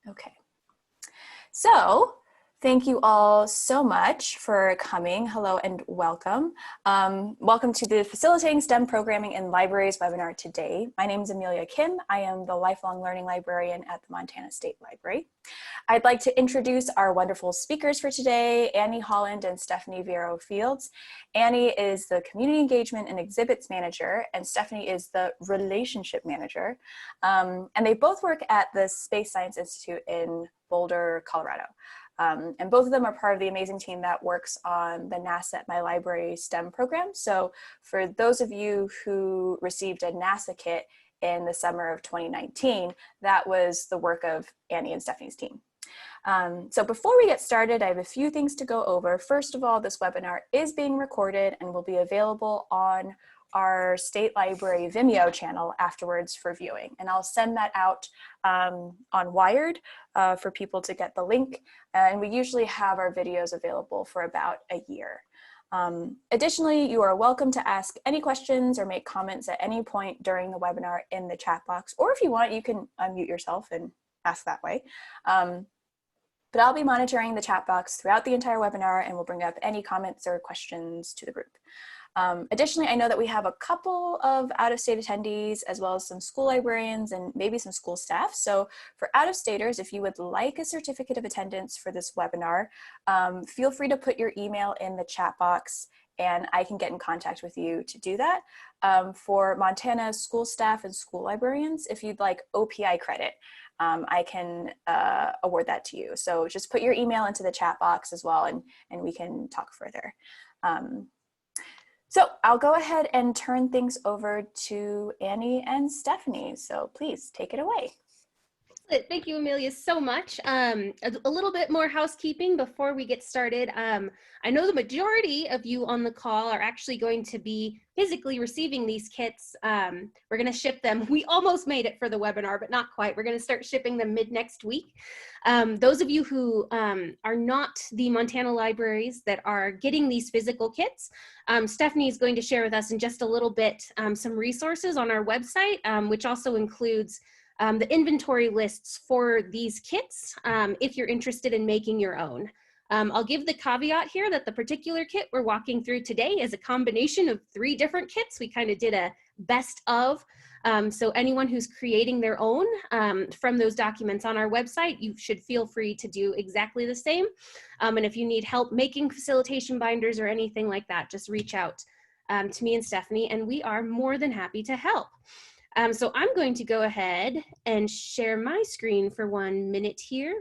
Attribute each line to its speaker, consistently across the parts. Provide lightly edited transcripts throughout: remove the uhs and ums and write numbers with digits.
Speaker 1: Okay. So thank you all so much for coming. Hello and welcome. Welcome to the Facilitating STEM Programming in Libraries webinar today. My name is Amelia Kim. I am the Lifelong Learning Librarian at the Montana State Library. I'd like to introduce our wonderful speakers for today, Annie Holland and Stephanie Vero Fields. Annie is the Community Engagement and Exhibits Manager, and Stephanie is the Relationship Manager. And they both work at the Space Science Institute in Boulder, Colorado. And both of them are part of the amazing team that works on the NASA at My Library STEM program. So for those of you who received a NASA kit in the summer of 2019, that was the work of Annie and Stephanie's team. So before we get started, I have a few things to go over. First of all, this webinar is being recorded and will be available on our State Library Vimeo channel afterwards for viewing. And I'll send that out on Wired for people to get the link. And we usually have our videos available for about a year. Additionally, you are welcome to ask any questions or make comments at any point during the webinar in the chat box, or if you want, you can unmute yourself and ask that way. But I'll be monitoring the chat box throughout the entire webinar and will bring up any comments or questions to the group. Additionally, I know that we have a couple of out-of-state attendees as well as some school librarians and maybe some school staff. So for out-of-staters, if you would like a certificate of attendance for this webinar, feel free to put your email in the chat box and I can get in contact with you to do that. For Montana school staff and school librarians, if you'd like OPI credit, I can award that to you. So just put your email into the chat box as well and we can talk further. So I'll go ahead and turn things over to Annie and Stephanie. So please take it away.
Speaker 2: Thank you, Amelia, so much. A little bit more housekeeping before we get started. I know the majority of you on the call are actually going to be physically receiving these kits. We're going to ship them. We almost made it for the webinar, but not quite. We're going to start shipping them mid next week. Those of you who are not the Montana libraries that are getting these physical kits, Stephanie is going to share with us in just a little bit some resources on our website, which also includes the inventory lists for these kits if you're interested in making your own. I'll give the caveat here that the particular kit we're walking through today is a combination of 3 different kits. We kind of did a best of. So anyone who's creating their own from those documents on our website, you should feel free to do exactly the same. And if you need help making facilitation binders or anything like that, just reach out to me and Stephanie, and we are more than happy to help. So I'm going to go ahead and share my screen for 1 minute here.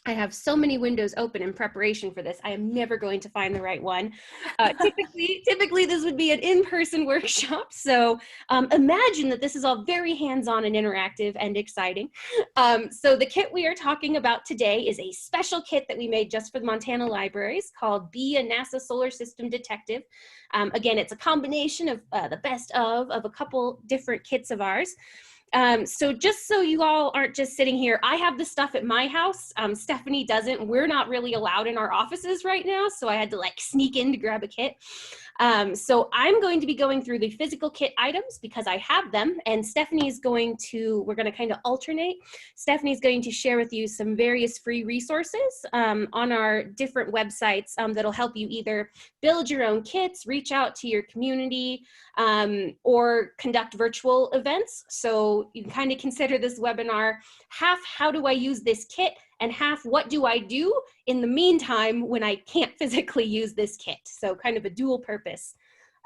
Speaker 2: I have so many windows open in preparation for this. I am never going to find the right one. Typically this would be an in-person workshop. So imagine that this is all very hands-on and interactive and exciting. So the kit we are talking about today is a special kit that we made just for the Montana libraries called Be a NASA Solar System Detective. Again, it's a combination of the best of a couple different kits of ours. So just so you all aren't just sitting here, I have the stuff at my house. Stephanie doesn't. We're not really allowed in our offices right now, so I had to like sneak in to grab a kit. So I'm going to be going through the physical kit items because I have them, and Stephanie's going to, we're going to kind of alternate. Stephanie's going to share with you some various free resources on our different websites that'll help you either build your own kits, reach out to your community, or conduct virtual events. So you can kind of consider this webinar half how do I use this kit and half what do I do in the meantime when I can't physically use this kit. So kind of a dual purpose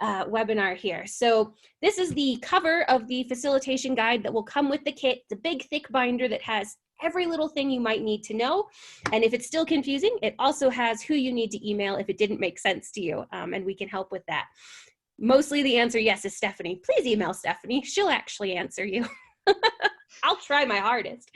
Speaker 2: webinar here. So this is the cover of the facilitation guide that will come with the kit. It's a big thick binder that has every little thing you might need to know. And if it's still confusing, it also has who you need to email if it didn't make sense to you, and we can help with that. Mostly the answer yes is Stephanie. Please email Stephanie. She'll actually answer you. I'll try my hardest.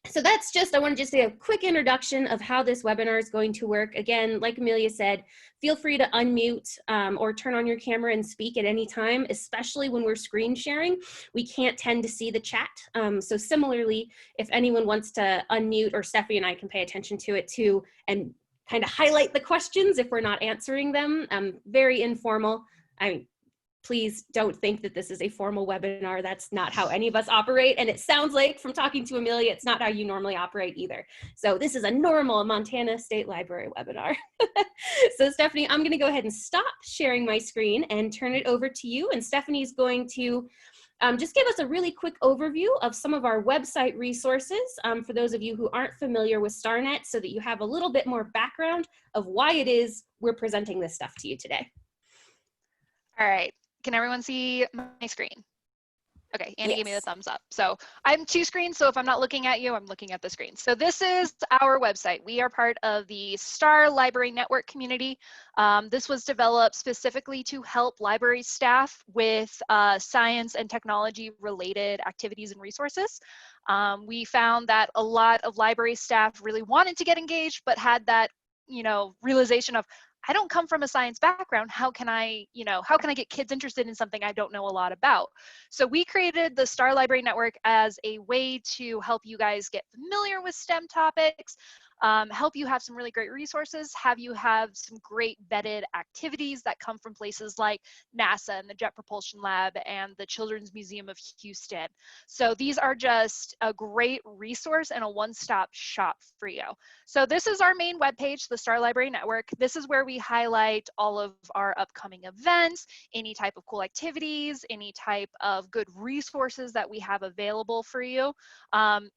Speaker 2: So that's just, I want to just say a quick introduction of how this webinar is going to work. Again, like Amelia said, feel free to unmute or turn on your camera and speak at any time, especially when we're screen sharing. We can't tend to see the chat. So similarly, if anyone wants to unmute, or Stephanie and I can pay attention to it too, and kind of highlight the questions if we're not answering them. Very informal. I mean, please don't think that this is a formal webinar. That's not how any of us operate. And it sounds like from talking to Amelia, it's not how you normally operate either. So this is a normal Montana State Library webinar. So Stephanie, I'm gonna go ahead and stop sharing my screen and turn it over to you. And Stephanie's going to just give us a really quick overview of some of our website resources for those of you who aren't familiar with StarNet, so that you have a little bit more background of why it is we're presenting this stuff to you today.
Speaker 3: All right, can everyone see my screen? Okay, Annie
Speaker 1: Yes.
Speaker 3: gave me the thumbs up. So I'm two screens, so if I'm not looking at you, I'm looking at the screen. So this is our website. We are part of the STAR Library Network community. This was developed specifically to help library staff with science and technology related activities and resources. We found that a lot of library staff really wanted to get engaged, but had that, realization of, I don't come from a science background. How can I get kids interested in something I don't know a lot about? So we created the STAR Library Network as a way to help you guys get familiar with STEM topics, help you have some really great resources, have you have some great vetted activities that come from places like NASA and the Jet Propulsion Lab and the Children's Museum of Houston. So these are just a great resource and a one-stop shop for you. So this is our main webpage, the STAR Library Network. This is where we highlight all of our upcoming events, any type of cool activities, any type of good resources that we have available for you.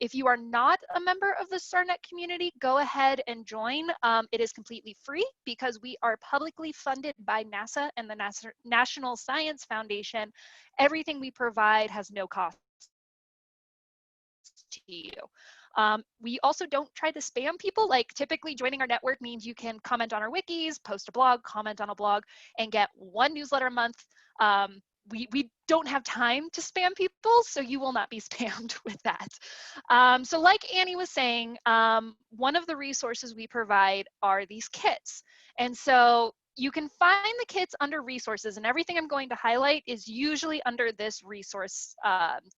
Speaker 3: If you are not a member of the StarNet community, go ahead and join. It is completely free because we are publicly funded by NASA and the National Science Foundation. Everything we provide has no cost to you. We also don't try to spam people. Like typically joining our network means you can comment on our wikis, post a blog, comment on a blog, and get one newsletter a month. We don't have time to spam people, so you will not be spammed with that. So like Annie was saying, one of the resources we provide are these kits. And so you can find the kits under resources, and everything I'm going to highlight is usually under this resource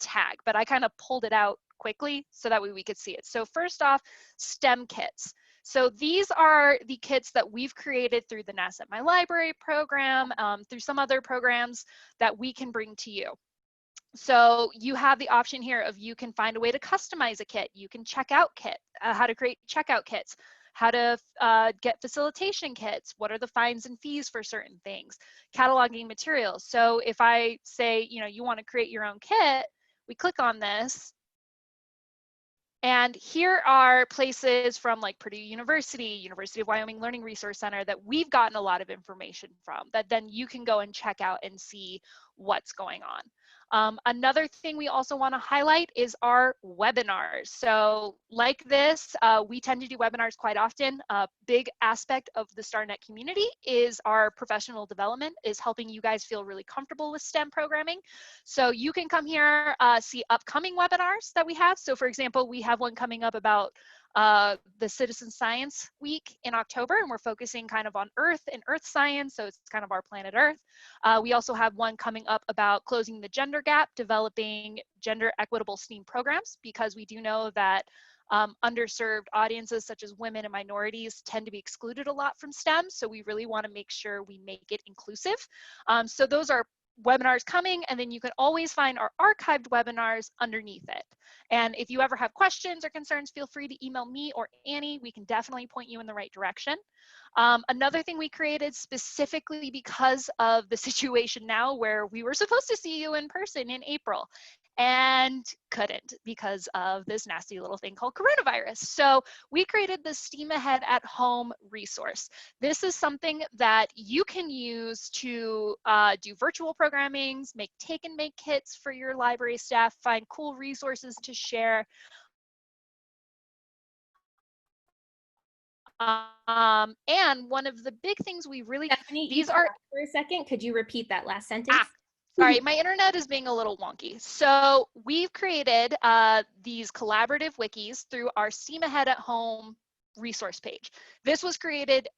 Speaker 3: tag, but I kind of pulled it out quickly so that way we could see it. So first off, STEM kits. So these are the kits that we've created through the NASA My Library program, through some other programs that we can bring to you. So you have the option here of you can find a way to customize a kit. You can check out kit, how to create checkout kits, how to get facilitation kits, what are the fines and fees for certain things, cataloging materials. So if I say, you want to create your own kit, we click on this. And here are places from like Purdue University, University of Wyoming Learning Resource Center that we've gotten a lot of information from that then you can go and check out and see what's going on. Another thing we also want to highlight is our webinars. So like this, we tend to do webinars quite often. A big aspect of the StarNet community is our professional development, is helping you guys feel really comfortable with STEM programming. So you can come here, see upcoming webinars that we have. So for example, we have one coming up about the Citizen Science Week in October, and we're focusing kind of on Earth and Earth science, so it's kind of our planet Earth. We also have one coming up about closing the gender gap, developing gender equitable STEAM programs, because we do know that underserved audiences such as women and minorities tend to be excluded a lot from STEM, so we really want to make sure we make it inclusive. So those are webinars coming, and then you can always find our archived webinars underneath it. And if you ever have questions or concerns, feel free to email me or Annie. We can definitely point you in the right direction. Another thing we created specifically because of the situation now where we were supposed to see you in person in April and couldn't because of this nasty little thing called coronavirus. So we created the STEAM Ahead at Home resource. This is something that you can use to do virtual programmings, make take and make kits for your library staff, find cool resources to share. And one of the big things we really,
Speaker 2: Stephanie,
Speaker 3: these are,
Speaker 2: for a second, could you repeat that last sentence?
Speaker 3: Sorry, my internet is being a little wonky. So we've created these collaborative wikis through our STEAM Ahead at Home resource page. This was created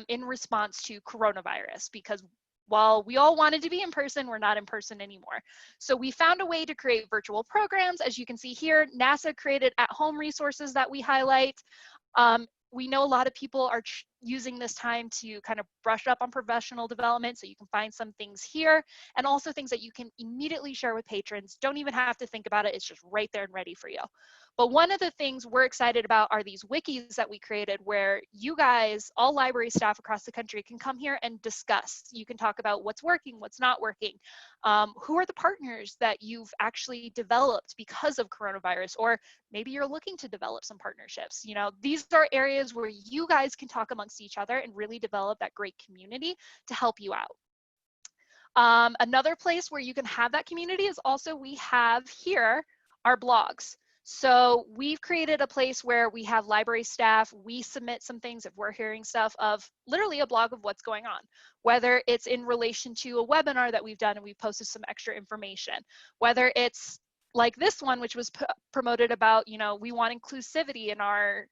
Speaker 3: in response to coronavirus, because while we all wanted to be in person, we're not in person anymore. So we found a way to create virtual programs. As you can see here, NASA created at-home resources that we highlight. We know a lot of people are using this time to kind of brush up on professional development, so you can find some things here and also things that you can immediately share with patrons. Don't even have to think about it. It's just right there and ready for you. But one of the things we're excited about are these wikis that we created where you guys, all library staff across the country, can come here and discuss. You can talk about what's working, what's not working. Who are the partners that you've actually developed because of coronavirus, or maybe you're looking to develop some partnerships. You know, these are areas where you guys can talk amongst each other and really develop that great community to help you out. Another place where you can have that community is also, we have here our blogs. So we've created a place where we have library staff, we submit some things if we're hearing stuff, of literally a blog of what's going on, whether it's in relation to a webinar that we've done and we've posted some extra information, whether it's like this one, which was promoted about, you know, we want inclusivity in our,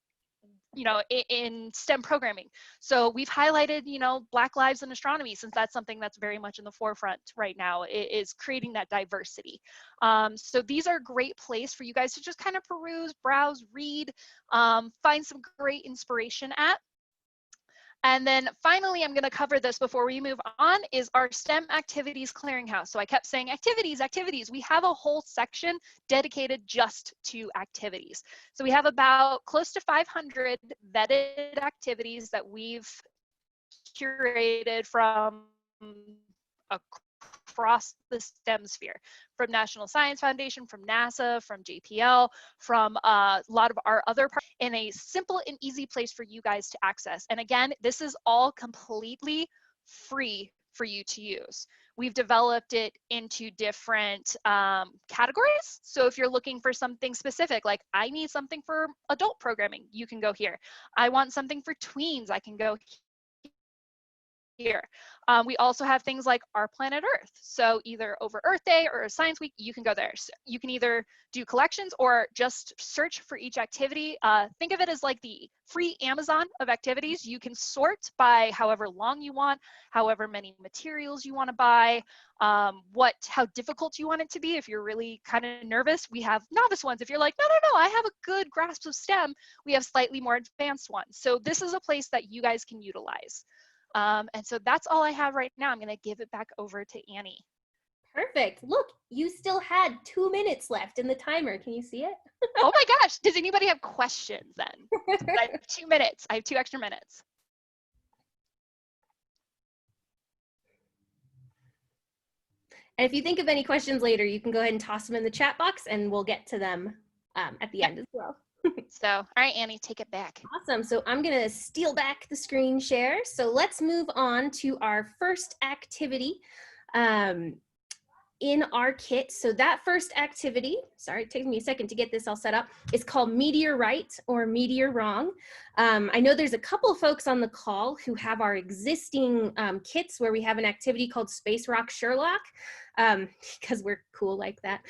Speaker 3: you know, in STEM programming. So we've highlighted, you know, Black lives in astronomy, since that's something that's very much in the forefront right now, is creating that diversity. So these are a great place for you guys to just kind of peruse, browse, read, find some great inspiration at. And then finally, I'm going to cover this before we move on, is our STEM Activities Clearinghouse. So I kept saying activities, activities. We have a whole section dedicated just to activities. So we have about close to 500 vetted activities that we've curated from across the STEM sphere, from National Science Foundation, from NASA, from JPL, from a lot of our other partners, in a simple and easy place for you guys to access. And again, this is all completely free for you to use. We've developed it into different categories. So if you're looking for something specific, like I need something for adult programming, you can go here. I want something for tweens, I can go here. We also have things like Our Planet Earth. So either over Earth Day or Science Week, you can go there. So you can either do collections or just search for each activity. Think of it as like the free Amazon of activities. You can sort by however long you want, however many materials you want to buy, how difficult you want it to be. If you're really kind of nervous, we have novice ones. If you're like, no, I have a good grasp of STEM, we have slightly more advanced ones. So this is a place that you guys can utilize. And so that's all I have right now. I'm going to give it back over to Annie.
Speaker 2: Perfect. Look, you still had 2 minutes left in the timer. Can you see it?
Speaker 3: Oh my gosh. Does anybody have questions then? I have 2 minutes. I have 2 extra minutes.
Speaker 2: And if you think of any questions later, you can go ahead and toss them in the chat box and we'll get to them at the end as well.
Speaker 3: So, all right, Annie, take it back.
Speaker 2: Awesome. So I'm going to steal back the screen share. So let's move on to our first activity in our kit. So that first activity, sorry, it takes me a second to get this all set up, is called Meteor Right or Meteor Wrong. I know there's a couple of folks on the call who have our existing kits where we have an activity called Space Rock Sherlock, because we're cool like that.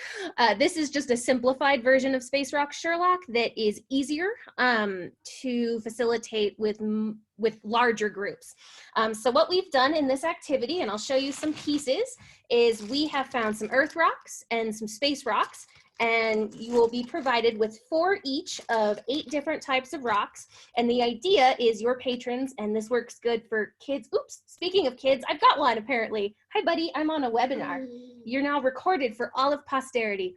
Speaker 2: This is just a simplified version of Space Rock Sherlock that is easier to facilitate with larger groups. So what we've done in this activity, and I'll show you some pieces, is we have found some Earth rocks and some space rocks, and you will be provided with 4 each of 8 different types of rocks. And the idea is your patrons, and this works good for kids. Oops, speaking of kids, I've got one apparently. Hi buddy, I'm on a webinar. You're now recorded for all of posterity.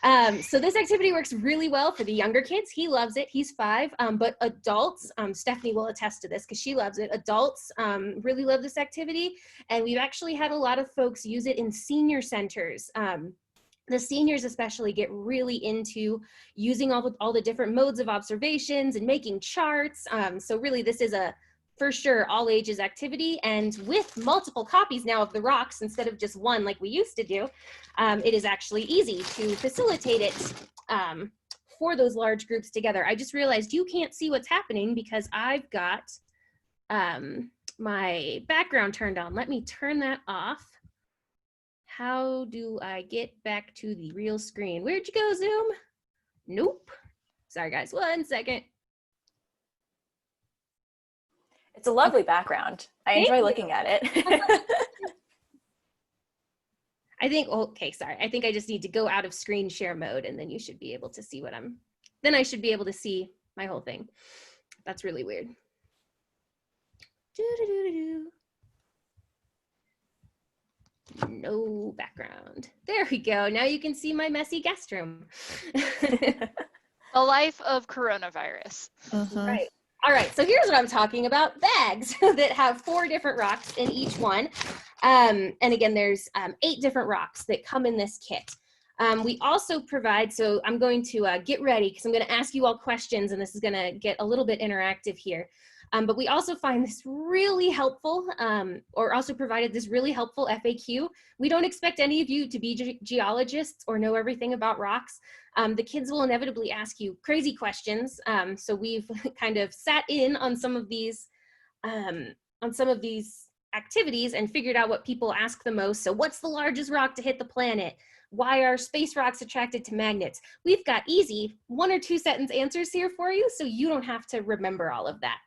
Speaker 2: So this activity works really well for the younger kids. He loves it, he's 5, but adults, Stephanie will attest to this because she loves it. Adults really love this activity, and we've actually had a lot of folks use it in senior centers. The seniors especially get really into using all the different modes of observations and making charts. So really this is a, for sure, all ages activity, and with multiple copies now of the rocks instead of just one like we used to do, it is actually easy to facilitate it for those large groups together. I just realized you can't see what's happening because I've got my background turned on. Let me turn that off. How do I get back to the real screen? Where'd you go, Zoom? Nope. Sorry, guys. 1 second.
Speaker 1: It's a lovely background. I enjoy looking at it.
Speaker 2: I think, okay, sorry. I think I just need to go out of screen share mode and then you should be able to see what I should be able to see my whole thing. That's really weird. Doo-doo-doo-doo-doo. No background. There we go. Now you can see my messy guest room.
Speaker 3: The life of coronavirus.
Speaker 2: Right. All right, so here's what I'm talking about. Bags that have 4 different rocks in each one. And again, there's 8 different rocks that come in this kit. We also provide, so I'm going to get ready because I'm going to ask you all questions, and this is going to get a little bit interactive here. But we also find this really helpful, or also provided this really helpful FAQ. We don't expect any of you to be geologists or know everything about rocks. The kids will inevitably ask you crazy questions. So we've kind of sat in on some of these activities and figured out what people ask the most. So what's the largest rock to hit the planet? Why are space rocks attracted to magnets? We've got easy 1 or 2 sentence answers here for you, so you don't have to remember all of that.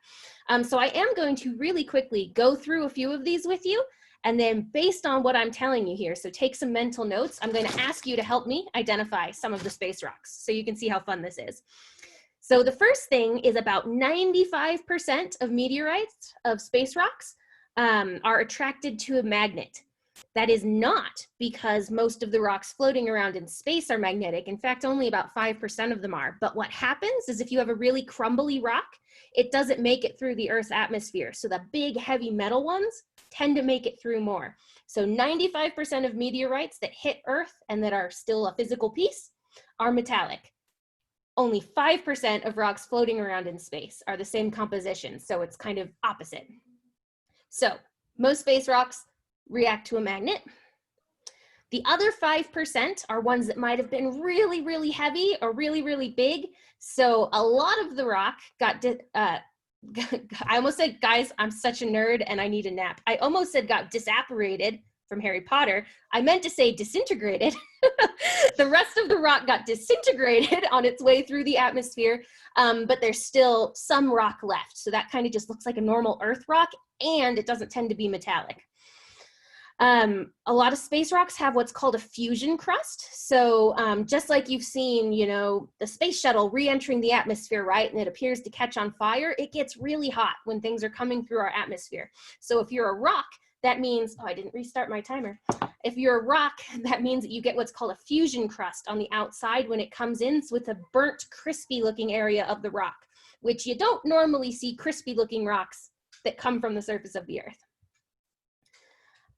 Speaker 2: So I am going to really quickly go through a few of these with you, and then based on what I'm telling you here, so take some mental notes, I'm going to ask you to help me identify some of the space rocks so you can see how fun this is. So the first thing is about 95% of meteorites, of space rocks, are attracted to a magnet. That is not because most of the rocks floating around in space are magnetic. In fact, only about 5% of them are. But what happens is if you have a really crumbly rock, it doesn't make it through the Earth's atmosphere. So the big heavy metal ones tend to make it through more. So 95% of meteorites that hit Earth and that are still a physical piece are metallic. Only 5% of rocks floating around in space are the same composition. So it's kind of opposite. So most space rocks react to a magnet. The other 5% are ones that might have been really, really heavy or really, really big. So a lot of the rock got, I almost said, guys, I'm such a nerd and I need a nap. I almost said got disapparated from Harry Potter. I meant to say disintegrated. The rest of the rock got disintegrated on its way through the atmosphere, but there's still some rock left. So that kind of just looks like a normal Earth rock, and it doesn't tend to be metallic. A lot of space rocks have what's called a fusion crust. So just like you've seen, you know, the space shuttle re-entering the atmosphere, right? And it appears to catch on fire. It gets really hot when things are coming through our atmosphere. So if you're a rock, that means, oh, I didn't restart my timer. If you're a rock, that means that you get what's called a fusion crust on the outside when it comes in. So it's a burnt, crispy looking area of the rock, which you don't normally see crispy looking rocks that come from the surface of the Earth.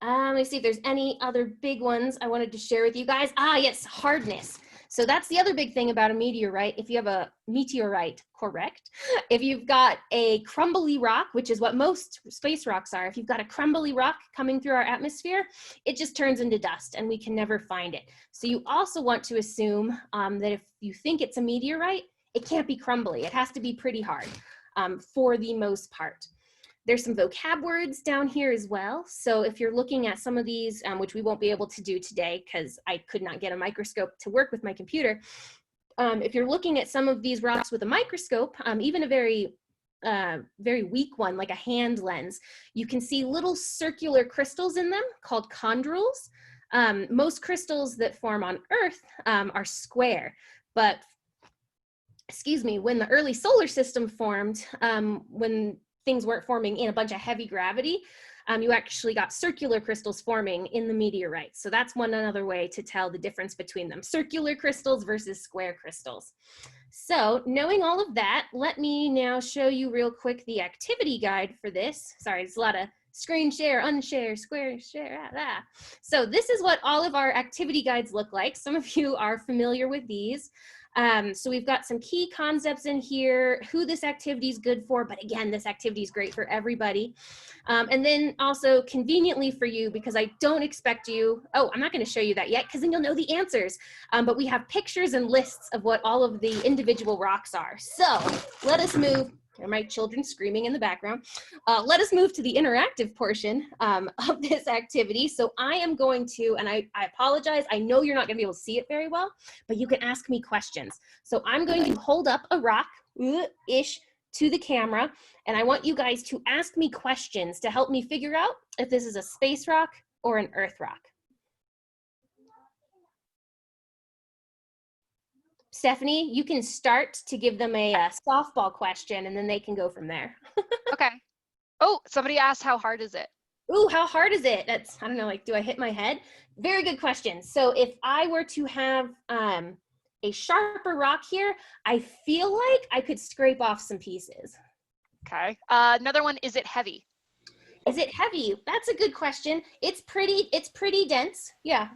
Speaker 2: Let me see if there's any other big ones I wanted to share with you guys. Ah, yes, hardness. So that's the other big thing about a meteorite. If you have a meteorite, correct? If you've got a crumbly rock, which is what most space rocks are, if you've got a crumbly rock coming through our atmosphere, it just turns into dust and we can never find it. So you also want to assume that if you think it's a meteorite, it can't be crumbly. It has to be pretty hard for the most part. There's some vocab words down here as well. So if you're looking at some of these, which we won't be able to do today because I could not get a microscope to work with my computer. If you're looking at some of these rocks with a microscope, even a very weak one, like a hand lens, you can see little circular crystals in them called chondrules. Most crystals that form on Earth are square, but excuse me, when the early solar system formed, when things weren't forming in a bunch of heavy gravity, you actually got circular crystals forming in the meteorites. So that's another way to tell the difference between them, circular crystals versus square crystals. So knowing all of that, let me now show you real quick the activity guide for this. Sorry, it's a lot of screen share, unshare, square share, So this is what all of our activity guides look like. Some of you are familiar with these. So we've got some key concepts in here, who this activity is good for, but again, this activity is great for everybody. And then also conveniently for you, because I don't expect you, oh, I'm not going to show you that yet, because then you'll know the answers. But we have pictures and lists of what all of the individual rocks are. So let us move. There are my children screaming in the background. Let us move to the interactive portion of this activity. So I am going to, and I apologize, I know you're not gonna be able to see it very well, but you can ask me questions. So I'm going to hold up a rock-ish to the camera, and I want you guys to ask me questions to help me figure out if this is a space rock or an Earth rock. Stephanie, you can start to give them a softball question and then they can go from there.
Speaker 3: Okay. Oh, somebody asked how hard is it?
Speaker 2: Ooh, how hard is it? That's, I don't know, like, do I hit my head? Very good question. So if I were to have a sharper rock here, I feel like I could scrape off some pieces.
Speaker 3: Okay. Another one, is it heavy?
Speaker 2: Is it heavy? That's a good question. It's pretty dense. Yeah.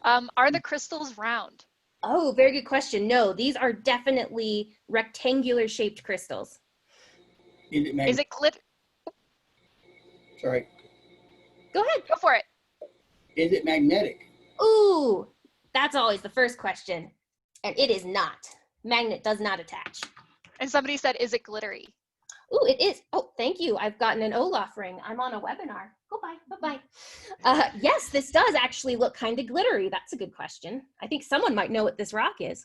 Speaker 3: Are the crystals round?
Speaker 2: Oh, very good question. No, these are definitely rectangular shaped crystals.
Speaker 3: Is it glitter?
Speaker 4: Sorry.
Speaker 2: Go ahead.
Speaker 3: Go for it.
Speaker 4: Is it magnetic?
Speaker 2: Ooh, that's always the first question. And it is not. Magnet does not attach.
Speaker 3: And somebody said, is it glittery?
Speaker 2: Ooh, it is. Oh, thank you. I've gotten an Olaf ring. I'm on a webinar. Goodbye. Bye-bye. Yes, this does actually look kind of glittery. That's a good question. I think someone might know what this rock is.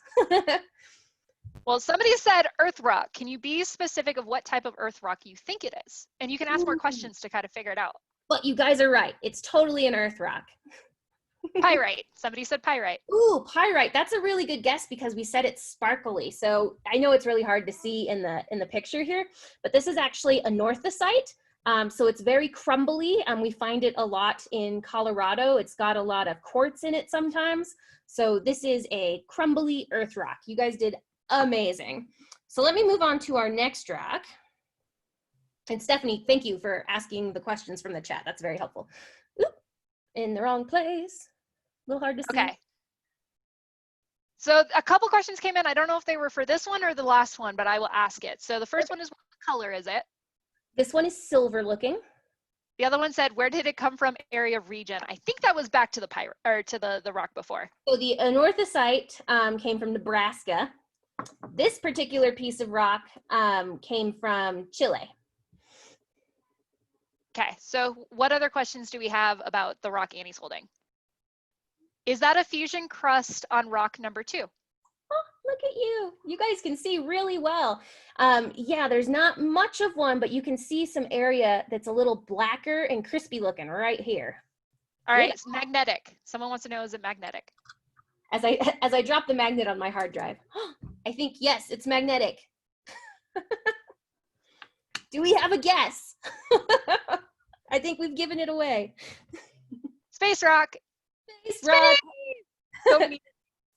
Speaker 3: Well, somebody said earth rock. Can you be specific of what type of earth rock you think it is? And you can ask more questions to kind of figure it out.
Speaker 2: But you guys are right. It's totally an earth rock.
Speaker 3: Pyrite. Somebody said pyrite.
Speaker 2: Ooh, pyrite. That's a really good guess because we said it's sparkly. So I know it's really hard to see in the picture here, but this is actually a anorthosite. So it's very crumbly. We find it a lot in Colorado. It's got a lot of quartz in it sometimes. So this is a crumbly earth rock. You guys did amazing. So let me move on to our next rock. And Stephanie, thank you for asking the questions from the chat. That's very helpful. Oop, in the wrong place. A little hard to see.
Speaker 3: Okay. So a couple questions came in. I don't know if they were for this one or the last one, but I will ask it. So the first one is, what color is it?
Speaker 2: This one is silver looking.
Speaker 3: The other one said, where did it come from, area of region? I think that was back to the pirate, or to the rock before.
Speaker 2: So the anorthosite came from Nebraska. This particular piece of rock came from Chile.
Speaker 3: Okay, so what other questions do we have about the rock Annie's holding? Is that a fusion crust on rock number 2?
Speaker 2: Oh, look at you. You guys can see really well. Yeah, there's not much of one, but you can see some area that's a little blacker and crispy looking right here.
Speaker 3: All right, it's magnetic. Someone wants to know, is it magnetic?
Speaker 2: As I drop the magnet on my hard drive, I think, yes, it's magnetic. Do we have a guess? I think we've given it away.
Speaker 3: Space rock.
Speaker 2: Space rock.
Speaker 3: So neat.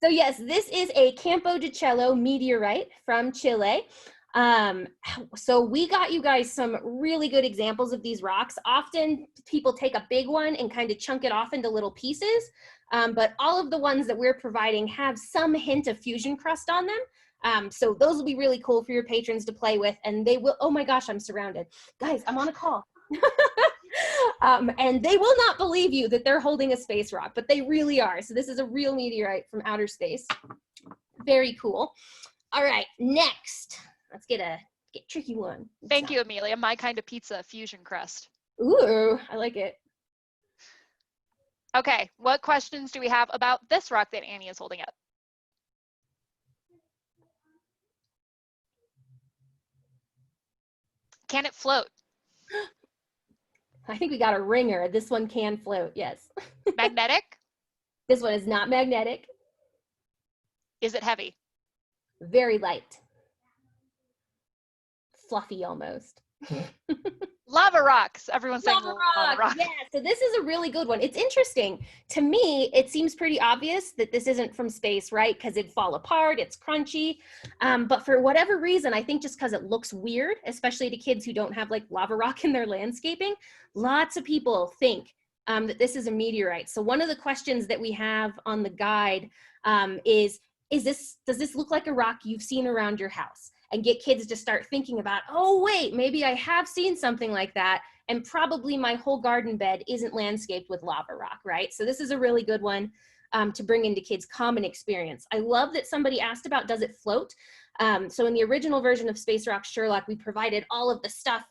Speaker 2: So yes, this is a Campo de Cello meteorite from Chile. So we got you guys some really good examples of these rocks. Often people take a big one and kind of chunk it off into little pieces, but all of the ones that we're providing have some hint of fusion crust on them. So those will be really cool for your patrons to play with, and they will, oh my gosh, I'm surrounded. Guys, I'm on a call. And they will not believe you that they're holding a space rock, but they really are. So this is a real meteorite from outer space. Very cool. All right, next, let's get a tricky one.
Speaker 3: Thank you, Amelia. My kind of pizza, fusion crust.
Speaker 2: Ooh, I like it.
Speaker 3: Okay, what questions do we have about this rock that Annie is holding up? Can it float?
Speaker 2: I think we got a ringer. This one can float, yes.
Speaker 3: Magnetic?
Speaker 2: This one is not magnetic.
Speaker 3: Is it heavy?
Speaker 2: Very light. Fluffy almost.
Speaker 3: Lava rocks. Everyone's saying
Speaker 2: Lava
Speaker 3: lava
Speaker 2: rock.
Speaker 3: rock.
Speaker 2: Yeah, so this is a really good one. It's interesting. To me, it seems pretty obvious that this isn't from space, right? Because it'd fall apart, it's crunchy. But for whatever reason, I think just because it looks weird, especially to kids who don't have like lava rock in their landscaping, lots of people think that this is a meteorite. So one of the questions that we have on the guide does this look like a rock you've seen around your house? And get kids to start thinking about, oh wait, maybe I have seen something like that, and probably my whole garden bed isn't landscaped with lava rock, right? So this is a really good one to bring into kids' common experience. I love that somebody asked about, does it float? So in the original version of Space Rock Sherlock, we provided all of the stuff,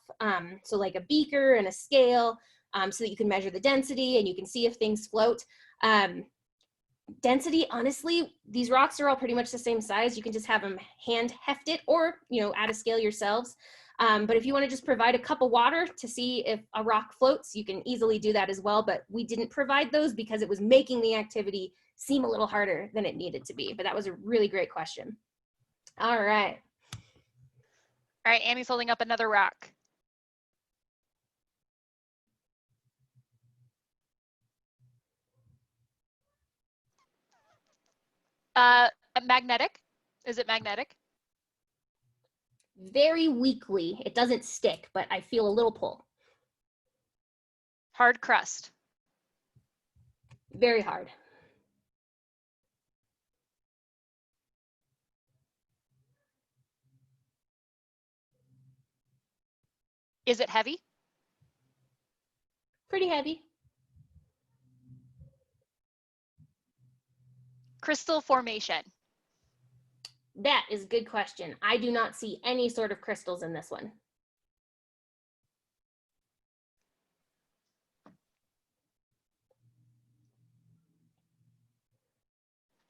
Speaker 2: so like a beaker and a scale, so that you can measure the density and you can see if things float. Density, honestly, these rocks are all pretty much the same size. You can just have them hand heft it, or add a scale yourselves. But if you want to just provide a cup of water to see if a rock floats, you can easily do that as well. But we didn't provide those because it was making the activity seem a little harder than it needed to be. But that was a really great question. All right.
Speaker 3: All right, Annie's holding up another rock. Magnetic. Is it magnetic?
Speaker 2: Very weakly. It doesn't stick, but I feel a little pull.
Speaker 3: Hard crust.
Speaker 2: Very hard.
Speaker 3: Is it heavy?
Speaker 2: Pretty heavy.
Speaker 3: Crystal formation.
Speaker 2: That is a good question. I do not see any sort of crystals in this one.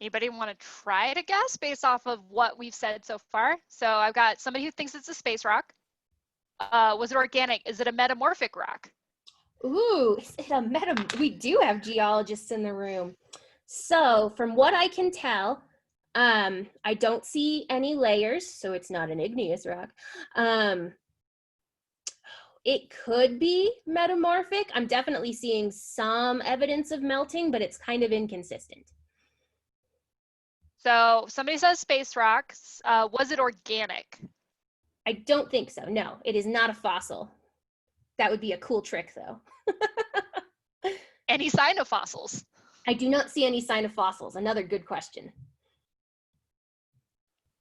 Speaker 3: Anybody want to try to guess based off of what we've said so far? So I've got somebody who thinks it's a space rock. Was it organic? Is it a metamorphic rock?
Speaker 2: Ooh, is it a we do have geologists in the room. So from what I can tell, I don't see any layers, so it's not an igneous rock. It could be metamorphic. I'm definitely seeing some evidence of melting, but it's kind of inconsistent.
Speaker 3: So somebody says space rocks. Was it organic?
Speaker 2: I don't think so. No, it is not a fossil. That would be a cool trick though.
Speaker 3: Any sign of fossils?
Speaker 2: I do not see any sign of fossils. Another good question.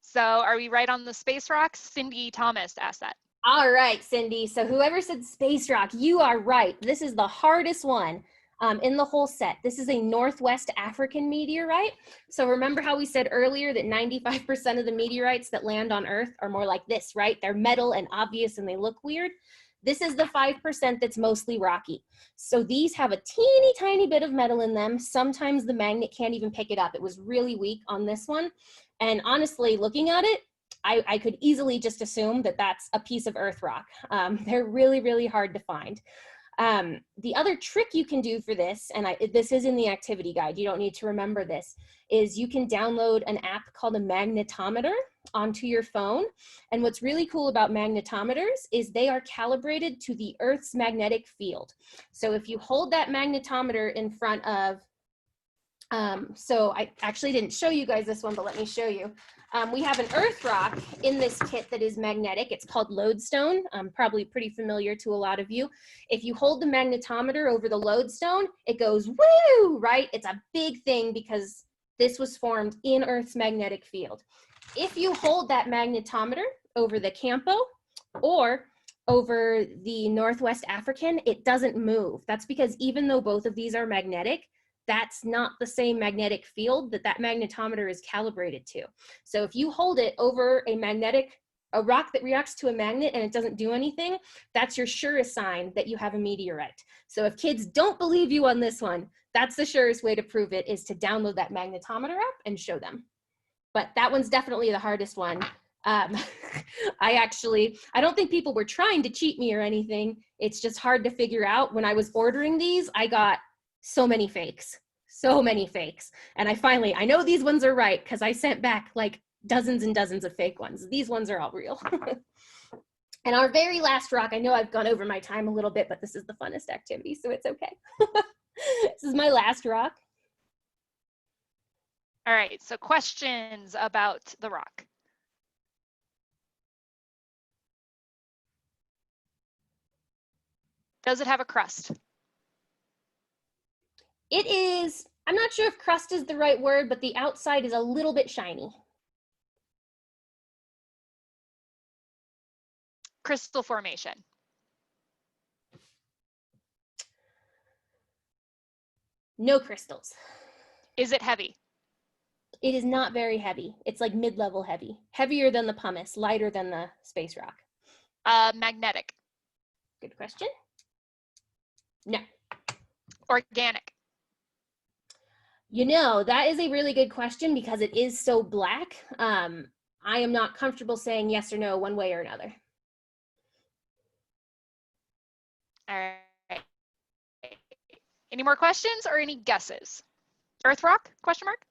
Speaker 3: So are we right on the space rocks? Cindy Thomas asked that.
Speaker 2: All right, Cindy. So whoever said space rock, you are right. This is the hardest one in the whole set. This is a Northwest African meteorite. So remember how we said earlier that 95% of the meteorites that land on Earth are more like this, right? They're metal and obvious and they look weird. This is the 5% that's mostly rocky. So these have a teeny tiny bit of metal in them. Sometimes the magnet can't even pick it up. It was really weak on this one. And honestly, looking at it, I could easily just assume that that's a piece of earth rock. They're really, really hard to find. The other trick you can do for this, and this is in the activity guide, you don't need to remember this, is you can download an app called a magnetometer onto your phone. And what's really cool about magnetometers is they are calibrated to the Earth's magnetic field. So if you hold that magnetometer in front of, so I actually didn't show you guys this one, but let me show you. We have an earth rock in this kit that is magnetic. It's called lodestone, probably pretty familiar to a lot of you. If you hold the magnetometer over the lodestone, it goes woo, right? It's a big thing because this was formed in Earth's magnetic field. If you hold that magnetometer over the Campo or over the Northwest African, it doesn't move. That's because even though both of these are magnetic, that's not the same magnetic field that that magnetometer is calibrated to. So if you hold it over a rock that reacts to a magnet and it doesn't do anything, that's your surest sign that you have a meteorite. So if kids don't believe you on this one, that's the surest way to prove it, is to download that magnetometer app and show them. But that one's definitely the hardest one. I don't think people were trying to cheat me or anything. It's just hard to figure out. When I was ordering these, I got so many fakes. And I know these ones are right because I sent back like dozens and dozens of fake ones. These ones are all real. And our very last rock, I know I've gone over my time a little bit, but this is the funnest activity, so it's okay. This is my last rock.
Speaker 3: All right, so questions about the rock. Does it have a crust?
Speaker 2: It is, I'm not sure if crust is the right word, but the outside is a little bit shiny.
Speaker 3: Crystal formation.
Speaker 2: No crystals.
Speaker 3: Is it heavy?
Speaker 2: It is not very heavy. It's like mid-level heavy. Heavier than the pumice, lighter than the space rock.
Speaker 3: Magnetic.
Speaker 2: Good question. No.
Speaker 3: Organic.
Speaker 2: You know, that is a really good question because it is so black. I am not comfortable saying yes or no one way or another.
Speaker 3: All right. Any more questions or any guesses? Earth rock? Question mark?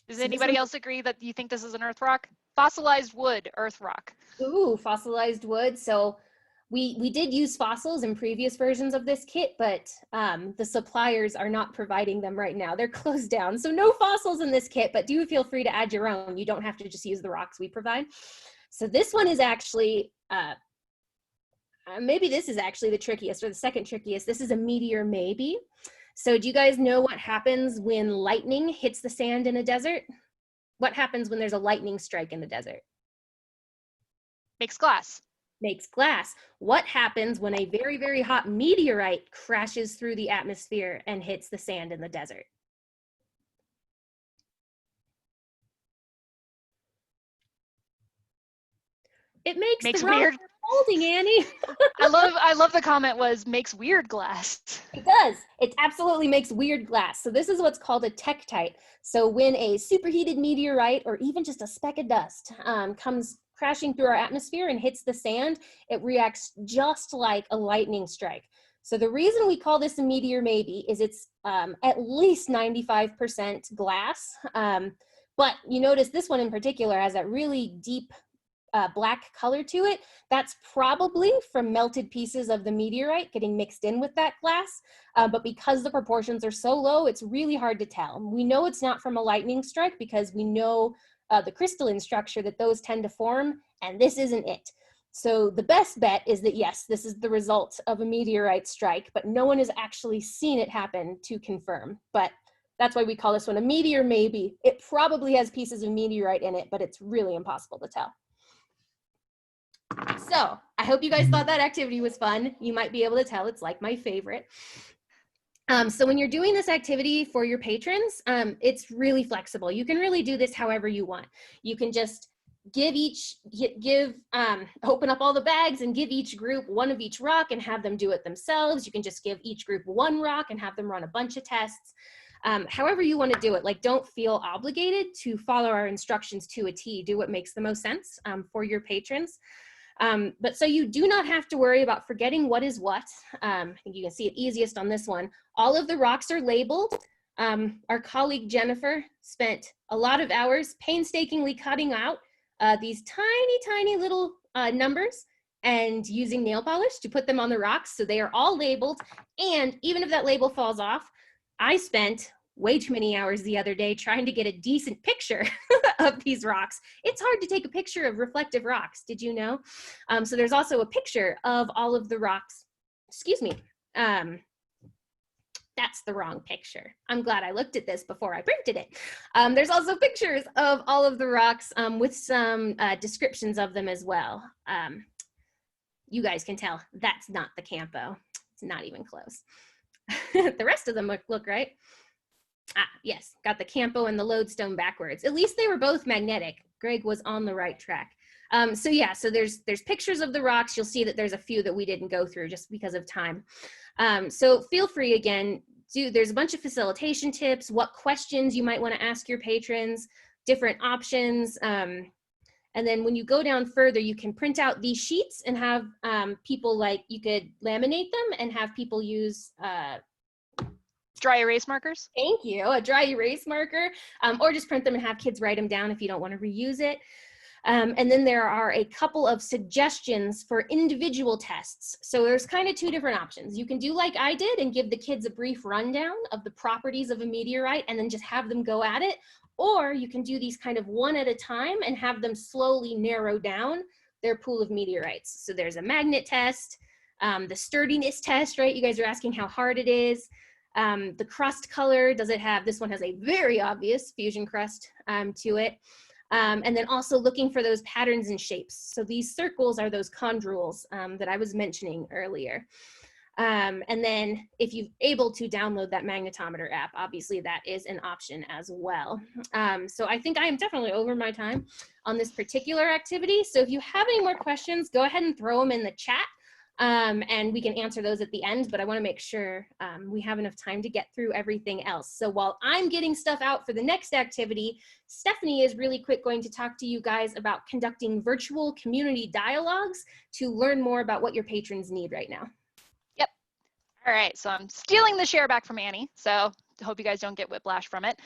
Speaker 3: Does anybody else agree that you think this is an earth rock? Fossilized wood, earth rock.
Speaker 2: Ooh, fossilized wood. So We did use fossils in previous versions of this kit, but the suppliers are not providing them right now. They're closed down. So no fossils in this kit, but do feel free to add your own. You don't have to just use the rocks we provide. So this one is actually, maybe this is actually the trickiest, or the second trickiest. This is a meteor maybe. So do you guys know what happens when lightning hits the sand in a desert? What happens when there's a lightning strike in the desert?
Speaker 3: Makes glass.
Speaker 2: Makes glass. What happens when a very, very hot meteorite crashes through the atmosphere and hits the sand in the desert? It makes the rock
Speaker 3: weird.
Speaker 2: holding, Annie.
Speaker 3: I love the comment was makes weird glass.
Speaker 2: It does. It absolutely makes weird glass. So this is what's called a tektite. So when a superheated meteorite or even just a speck of dust comes crashing through our atmosphere and hits the sand, it reacts just like a lightning strike. So the reason we call this a meteor maybe is it's at least 95% glass. But you notice this one in particular has that really deep black color to it. That's probably from melted pieces of the meteorite getting mixed in with that glass. But because the proportions are so low, it's really hard to tell. We know it's not from a lightning strike because we know the crystalline structure that those tend to form, and this isn't it. So the best bet is that yes, this is the result of a meteorite strike, but no one has actually seen it happen to confirm. But that's why we call this one a meteor maybe. It probably has pieces of meteorite in it, but it's really impossible to tell. So I hope you guys thought that activity was fun. You might be able to tell it's like my favorite. So when you're doing this activity for your patrons, it's really flexible. You can really do this however you want. You can just open up all the bags and give each group one of each rock and have them do it themselves. You can just give each group one rock and have them run a bunch of tests. However you want to do it, like don't feel obligated to follow our instructions to a T. Do what makes the most sense for your patrons. But so you do not have to worry about forgetting what is what. I think you can see it easiest on this one. All of the rocks are labeled. Our colleague Jennifer spent a lot of hours painstakingly cutting out these tiny, tiny little numbers and using nail polish to put them on the rocks. So they are all labeled. And even if that label falls off, I spent way too many hours the other day trying to get a decent picture of these rocks. It's hard to take a picture of reflective rocks, did you know? So there's also a picture of all of the rocks. Excuse me. That's the wrong picture. I'm glad I looked at this before I printed it. There's also pictures of all of the rocks with some descriptions of them as well. You guys can tell that's not the Campo. It's not even close. The rest of them look right. Ah, yes, got the Campo and the Lodestone backwards. At least they were both magnetic. Greg was on the right track. So yeah, so there's pictures of the rocks. You'll see that there's a few that we didn't go through just because of time. So feel free again, there's a bunch of facilitation tips, what questions you might want to ask your patrons, different options. And then when you go down further, you can print out these sheets and have people you could laminate them and have people use
Speaker 3: Dry erase markers?
Speaker 2: Thank you, a dry erase marker, or just print them and have kids write them down if you don't want to reuse it. And then there are a couple of suggestions for individual tests. So there's kind of two different options. You can do like I did and give the kids a brief rundown of the properties of a meteorite and then just have them go at it. Or you can do these kind of one at a time and have them slowly narrow down their pool of meteorites. So there's a magnet test, the sturdiness test, right? You guys are asking how hard it is. The crust color, does it have, this one has a very obvious fusion crust to it. And then also looking for those patterns and shapes. So these circles are those chondrules that I was mentioning earlier. And then if you're able to download that magnetometer app, obviously that is an option as well. So I think I am definitely over my time on this particular activity. So if you have any more questions, go ahead and throw them in the chat. And we can answer those at the end, but I want to make sure we have enough time to get through everything else. So while I'm getting stuff out for the next activity, Stephanie is really quick going to talk to you guys about conducting virtual community dialogues to learn more about what your patrons need right now.
Speaker 3: Yep. All right, so I'm stealing the share back from Annie, so I hope you guys don't get whiplash from it.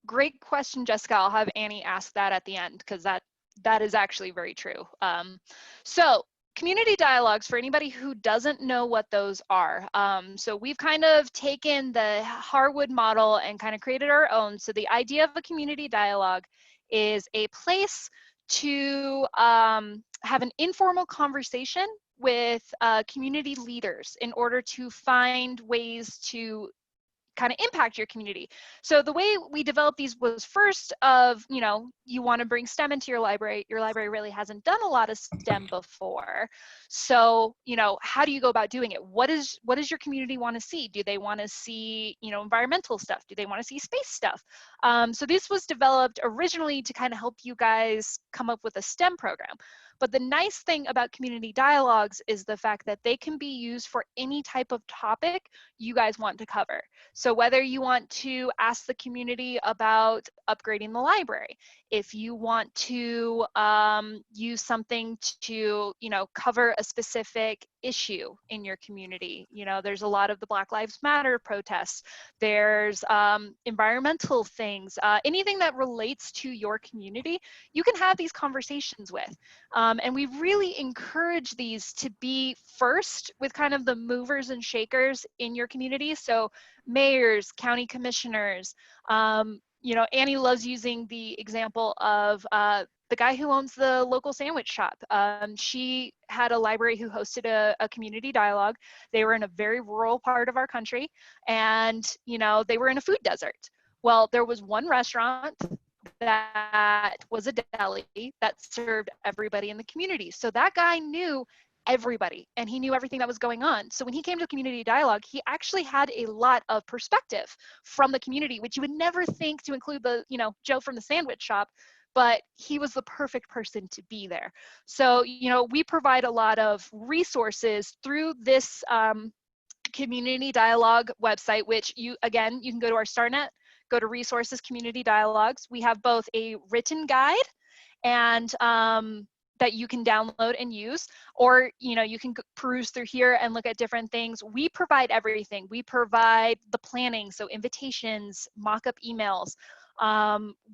Speaker 3: Great question, Jessica. I'll have Annie ask that at the end because that is actually very true. So community dialogues, for anybody who doesn't know what those are. So we've kind of taken the Harwood model and kind of created our own. So the idea of a community dialogue is a place to have an informal conversation with community leaders in order to find ways to kind of impact your community. So the way we developed these was first of, you want to bring STEM into your library. Your library really hasn't done a lot of STEM before. So, how do you go about doing it? What does your community want to see? Do they want to see, environmental stuff? Do they want to see space stuff? So this was developed originally to kind of help you guys come up with a STEM program. But the nice thing about community dialogues is the fact that they can be used for any type of topic you guys want to cover. So whether you want to ask the community about upgrading the library, if you want to use something to, cover a specific issue in your community, there's a lot of the Black Lives Matter protests, there's environmental things, anything that relates to your community, you can have these conversations with. And we really encourage these to be first with kind of the movers and shakers in your community. So mayors, county commissioners, Annie loves using the example of the guy who owns the local sandwich shop. She had a library who hosted a community dialogue. They were in a very rural part of our country, and they were in a food desert. Well, there was one restaurant that was a deli that served everybody in the community. So that guy knew everybody and he knew everything that was going on. So when he came to community dialogue, he actually had a lot of perspective from the community, which you would never think to include the, Joe from the sandwich shop, but he was the perfect person to be there. So, we provide a lot of resources through this community dialogue website, which you can go to our StarNet, go to resources, community dialogues. We have both a written guide and that you can download and use, or you can peruse through here and look at different things. We provide everything. We provide the planning, so invitations, mock-up emails.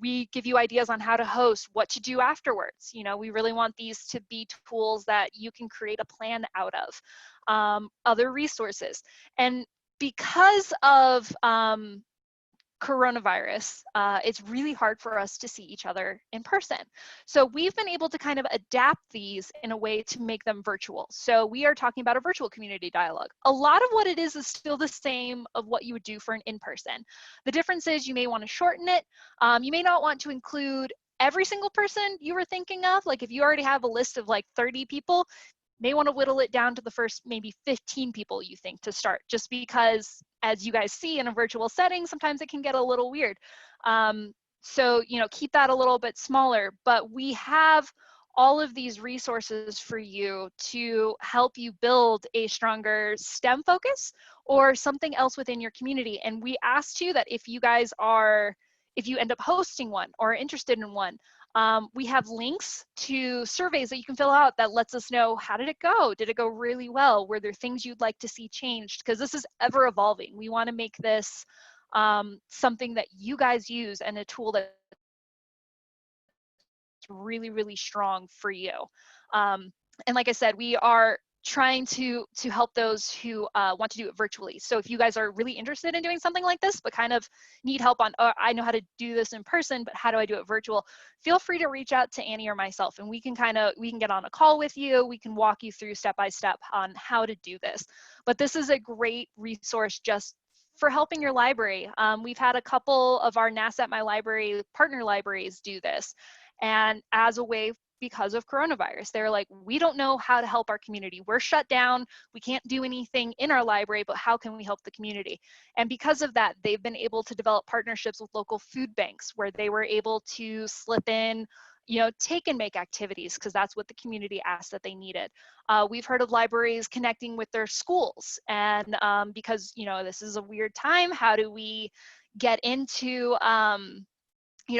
Speaker 3: We give you ideas on how to host, what to do afterwards. We really want these to be tools that you can create a plan out of. Other resources. And because of coronavirus, it's really hard for us to see each other in person. So we've been able to kind of adapt these in a way to make them virtual. So we are talking about a virtual community dialogue. A lot of what it is still the same of what you would do for an in-person. The difference is you may want to shorten it. You may not want to include every single person you were thinking of. Like if you already have a list of like 30 people, may want to whittle it down to the first maybe 15 people you think to start, just because as you guys see in a virtual setting, sometimes it can get a little weird. So, keep that a little bit smaller, but we have all of these resources for you to help you build a stronger STEM focus or something else within your community. And we asked you that if you end up hosting one or interested in one, we have links to surveys that you can fill out that lets us know, how did it go? Did it go really well? Were there things you'd like to see changed? Because this is ever evolving. We want to make this something that you guys use and a tool that's really, really strong for you. And like I said, we are trying to help those who want to do it virtually. So if you guys are really interested in doing something like this, but kind of need help on, oh, I know how to do this in person, but how do I do it virtual? Feel free to reach out to Annie or myself, and we can get on a call with you. We can walk you through step by step on how to do this. But this is a great resource just for helping your library. We've had a couple of our NASA at My Library partner libraries do this, and as a way, because of coronavirus, they're like, we don't know how to help our community. We're shut down. We can't do anything in our library, but how can we help the community? And because of that, they've been able to develop partnerships with local food banks where they were able to slip in, take and make activities, because that's what the community asked that they needed. We've heard of libraries connecting with their schools, and because, this is a weird time, how do we get into,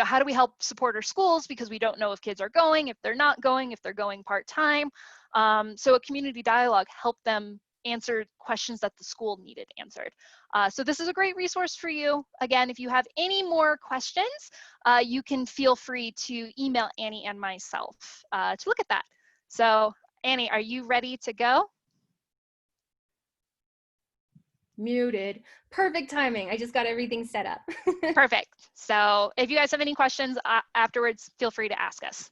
Speaker 3: how do we help support our schools, because we don't know if kids are going, if they're not going, if they're going part-time. So a community dialogue helped them answer questions that the school needed answered. So this is a great resource for you. Again, if you have any more questions, you can feel free to email Annie and myself to look at that. So Annie, are you ready to go?
Speaker 2: Muted. Perfect timing. I just got everything set up.
Speaker 3: Perfect. So if you guys have any questions afterwards, feel free to ask us.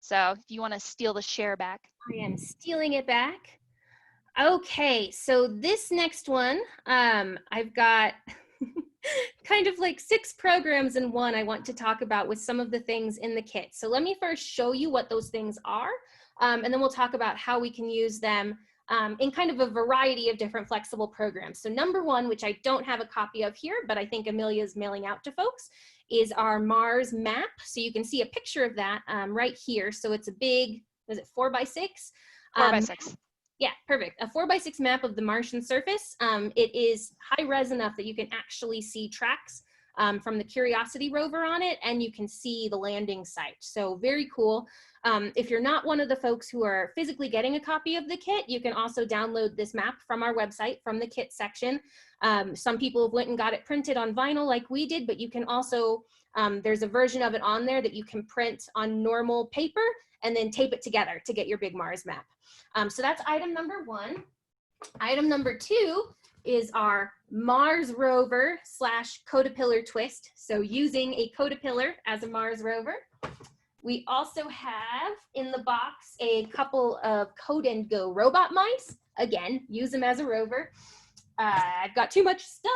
Speaker 3: So if you want to steal the share back.
Speaker 2: I am stealing it back. Okay, so this next one, I've got kind of like 6 programs in one I want to talk about with some of the things in the kit. So let me first show you what those things are, and then we'll talk about how we can use them in kind of a variety of different flexible programs. So number 1, which I don't have a copy of here, but I think Amelia is mailing out to folks, is our Mars map. So you can see a picture of that right here. So it's a big, is it 4x6?
Speaker 3: 4x6.
Speaker 2: Yeah, perfect. A 4x6 map of the Martian surface. It is high res enough that you can actually see tracks from the Curiosity rover on it, and you can see the landing site. So very cool. If you're not one of the folks who are physically getting a copy of the kit, you can also download this map from our website, from the kit section. Some people went and got it printed on vinyl like we did, but you can also, there's a version of it on there that you can print on normal paper and then tape it together to get your big Mars map. So that's item number 1. Item number 2 is our Mars rover / Codapillar twist. So using a Codapillar as a Mars rover. We also have in the box a couple of Code and Go robot mice. Again, use them as a rover. I've got too much stuff.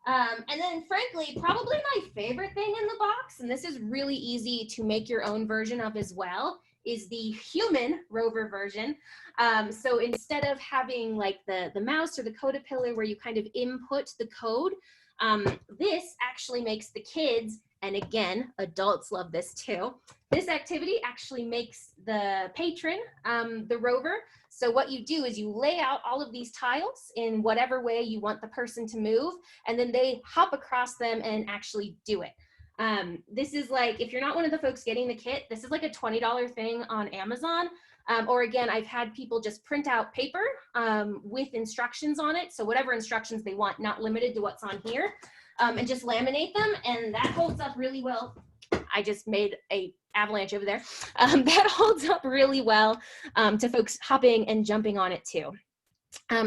Speaker 2: And then frankly, probably my favorite thing in the box, and this is really easy to make your own version of as well, is the human rover version. So instead of having like the mouse or the Codapillar where you kind of input the code, this actually makes the kids, and again, adults love this too, this activity actually makes the patron the rover. So what you do is you lay out all of these tiles in whatever way you want the person to move, and then they hop across them and actually do it. This is like, if you're not one of the folks getting the kit, this is like a $20 thing on Amazon. Or again, I've had people just print out paper with instructions on it. So whatever instructions they want, not limited to what's on here, and just laminate them. And that holds up really well. I just made a avalanche over there. That holds up really well to folks hopping and jumping on it too.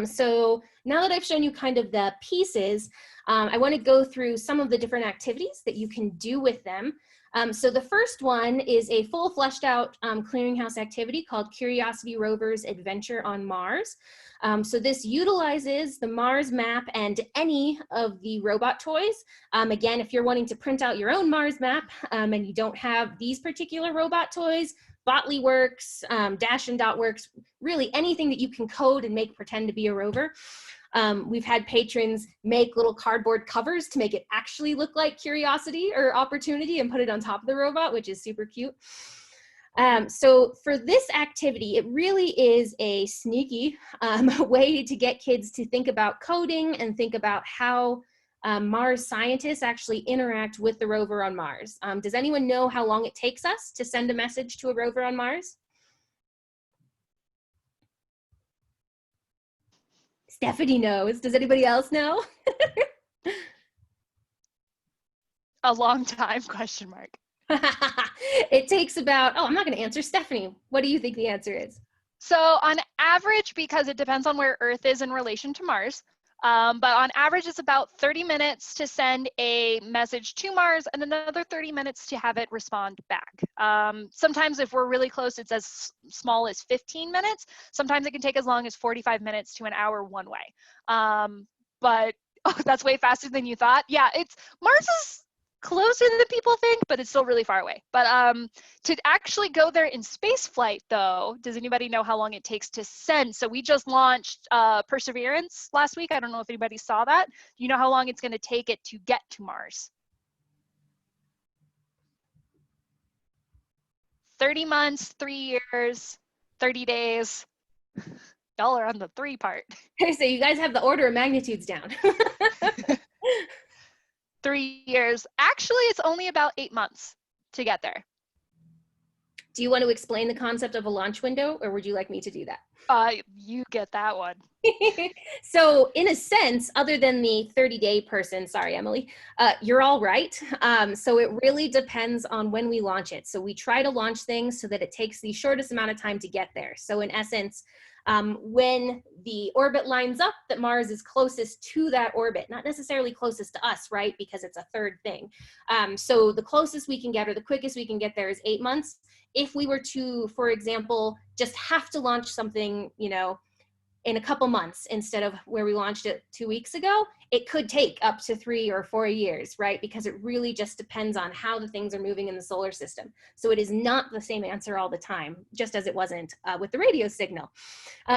Speaker 2: So now that I've shown you kind of the pieces, I want to go through some of the different activities that you can do with them. So the first one is a full fleshed out clearinghouse activity called Curiosity Rover's Adventure on Mars. So this utilizes the Mars map and any of the robot toys. Again, if you're wanting to print out your own Mars map and you don't have these particular robot toys, Botley works, Dash and Dot works, really anything that you can code and make pretend to be a rover. We've had patrons make little cardboard covers to make it actually look like Curiosity or Opportunity and put it on top of the robot, which is super cute. So for this activity, it really is a sneaky way to get kids to think about coding and think about how Mars scientists actually interact with the rover on Mars. Does anyone know how long it takes us to send a message to a rover on Mars? Stephanie knows. Does anybody else know?
Speaker 3: A long time, question mark.
Speaker 2: It takes about, oh, I'm not going to answer. Stephanie, what do you think the answer is?
Speaker 3: So on average, because it depends on where Earth is in relation to Mars, but on average, it's about 30 minutes to send a message to Mars and another 30 minutes to have it respond back. Sometimes if we're really close, it's as small as 15 minutes. Sometimes it can take as long as 45 minutes to an hour one way. But that's way faster than you thought. Yeah, Mars is closer than people think, but it's still really far away. But to actually go there in space flight, though, does anybody know how long it takes to send? So we just launched Perseverance last week. I don't know if anybody saw that. You know how long it's going to take it to get to Mars? 30 months, 3 years, 30 days. Y'all are on the 3 part.
Speaker 2: Okay, so you guys have the order of magnitudes down.
Speaker 3: 3 years. Actually, it's only about 8 months to get there.
Speaker 2: Do you want to explain the concept of a launch window, or would you like me to do that?
Speaker 3: You get that one.
Speaker 2: So in a sense, other than the 30-day person, sorry, Emily, you're all right. So it really depends on when we launch it. So we try to launch things so that it takes the shortest amount of time to get there. So in essence, when the orbit lines up, that Mars is closest to that orbit, not necessarily closest to us, right? Because it's a third thing. So the closest we can get, or the quickest we can get there, is 8 months. If we were to, for example, just have to launch something, you know, in a couple months instead of where we launched it 2 weeks ago, it could take up to 3 or 4 years, right? Because it really just depends on how the things are moving in the solar system. So it is not the same answer all the time, just as it wasn't with the radio signal.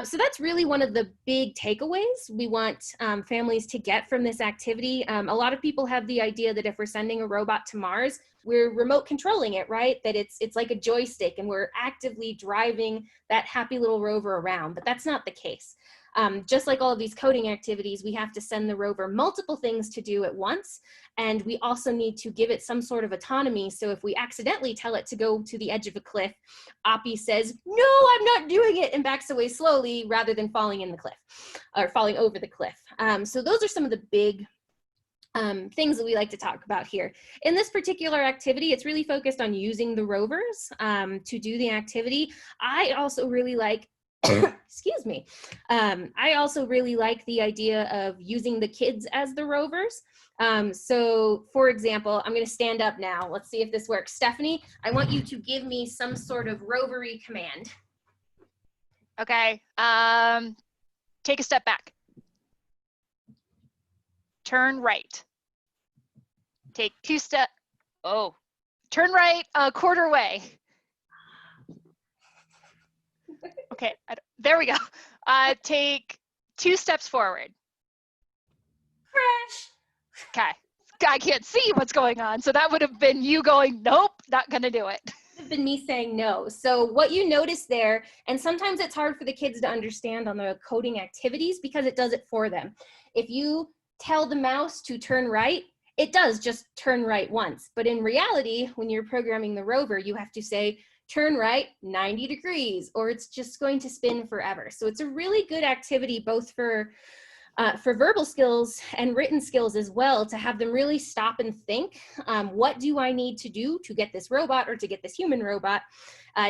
Speaker 2: So that's really one of the big takeaways we want families to get from this activity. A lot of people have the idea that if we're sending a robot to Mars, we're remote controlling it, right? That it's like a joystick and we're actively driving that happy little rover around, but that's not the case. Just like all of these coding activities, we have to send the rover multiple things to do at once. And we also need to give it some sort of autonomy. So if we accidentally tell it to go to the edge of a cliff, Oppie says, no, I'm not doing it, and backs away slowly rather than falling in the cliff or falling over the cliff. So those are some of the big things that we like to talk about here. In this particular activity, it's really focused on using the rovers to do the activity. I also really like, excuse me, I also really like the idea of using the kids as the rovers. So for example, I'm gonna stand up now. Let's see if this works. Stephanie, I want you to give me some sort of rovery command.
Speaker 3: Okay, take a step back. Turn right. Take 2 steps. Oh, turn right a quarter way. Okay, there we go. Take 2 steps forward.
Speaker 2: Crash.
Speaker 3: Okay, I can't see what's going on, so that would have been you going, nope, not gonna do it.
Speaker 2: Been me saying no. So what you notice there, and sometimes it's hard for the kids to understand on the coding activities because it does it for them. If you tell the mouse to turn right, it does just turn right once. But in reality, when you're programming the rover, you have to say, turn right 90 degrees, or it's just going to spin forever. So it's a really good activity, both for verbal skills and written skills as well, to have them really stop and think, what do I need to do to get this robot or to get this human robot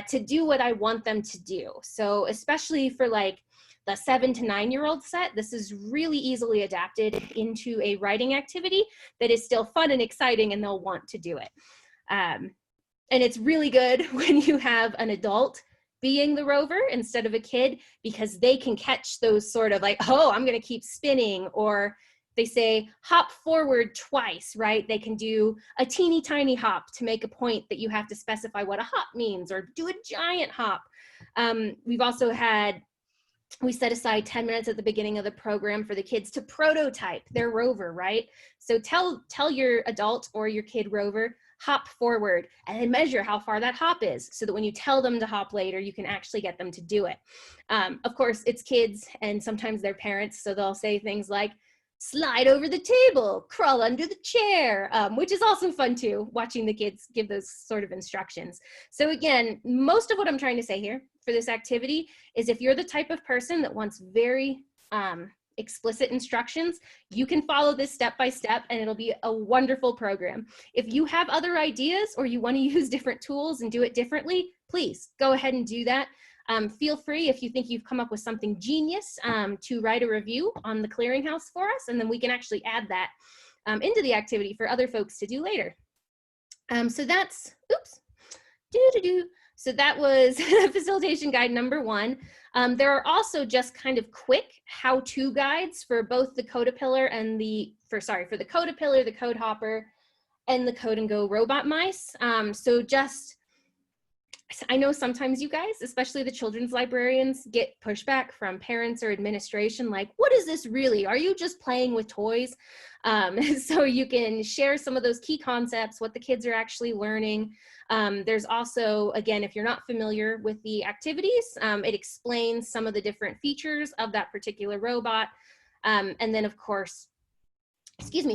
Speaker 2: to do what I want them to do? So especially for like the 7 to 9-year-old set, this is really easily adapted into a writing activity that is still fun and exciting, and they'll want to do it. And it's really good when you have an adult being the rover instead of a kid, because they can catch those sort of like, oh, I'm going to keep spinning, or they say hop forward twice, right? They can do a teeny tiny hop to make a point that you have to specify what a hop means, or do a giant hop. We've also had, we set aside 10 minutes at the beginning of the program for the kids to prototype their rover, right? So tell your adult or your kid rover, hop forward, and then measure how far that hop is, so that when you tell them to hop later, you can actually get them to do it. Of course, it's kids and sometimes their parents, so they'll say things like, slide over the table, crawl under the chair, which is also fun too, watching the kids give those sort of instructions. So again, most of what I'm trying to say here for this activity is, if you're the type of person that wants very explicit instructions, you can follow this step by step and it'll be a wonderful program. If you have other ideas or you want to use different tools and do it differently, please go ahead and do that. Feel free, if you think you've come up with something genius, to write a review on the Clearinghouse for us, and then we can actually add that into the activity for other folks to do later. So that's, oops, so that was facilitation guide number 1. There are also just kind of quick how-to guides for both the Codapillar and the Codapillar, the Code Hopper, and the Code and Go robot mice. So just, I know sometimes you guys, especially the children's librarians, get pushback from parents or administration like, what is this really? Are you just playing with toys? So you can share some of those key concepts, what the kids are actually learning. There's also, again, if you're not familiar with the activities, it explains some of the different features of that particular robot. And then of course,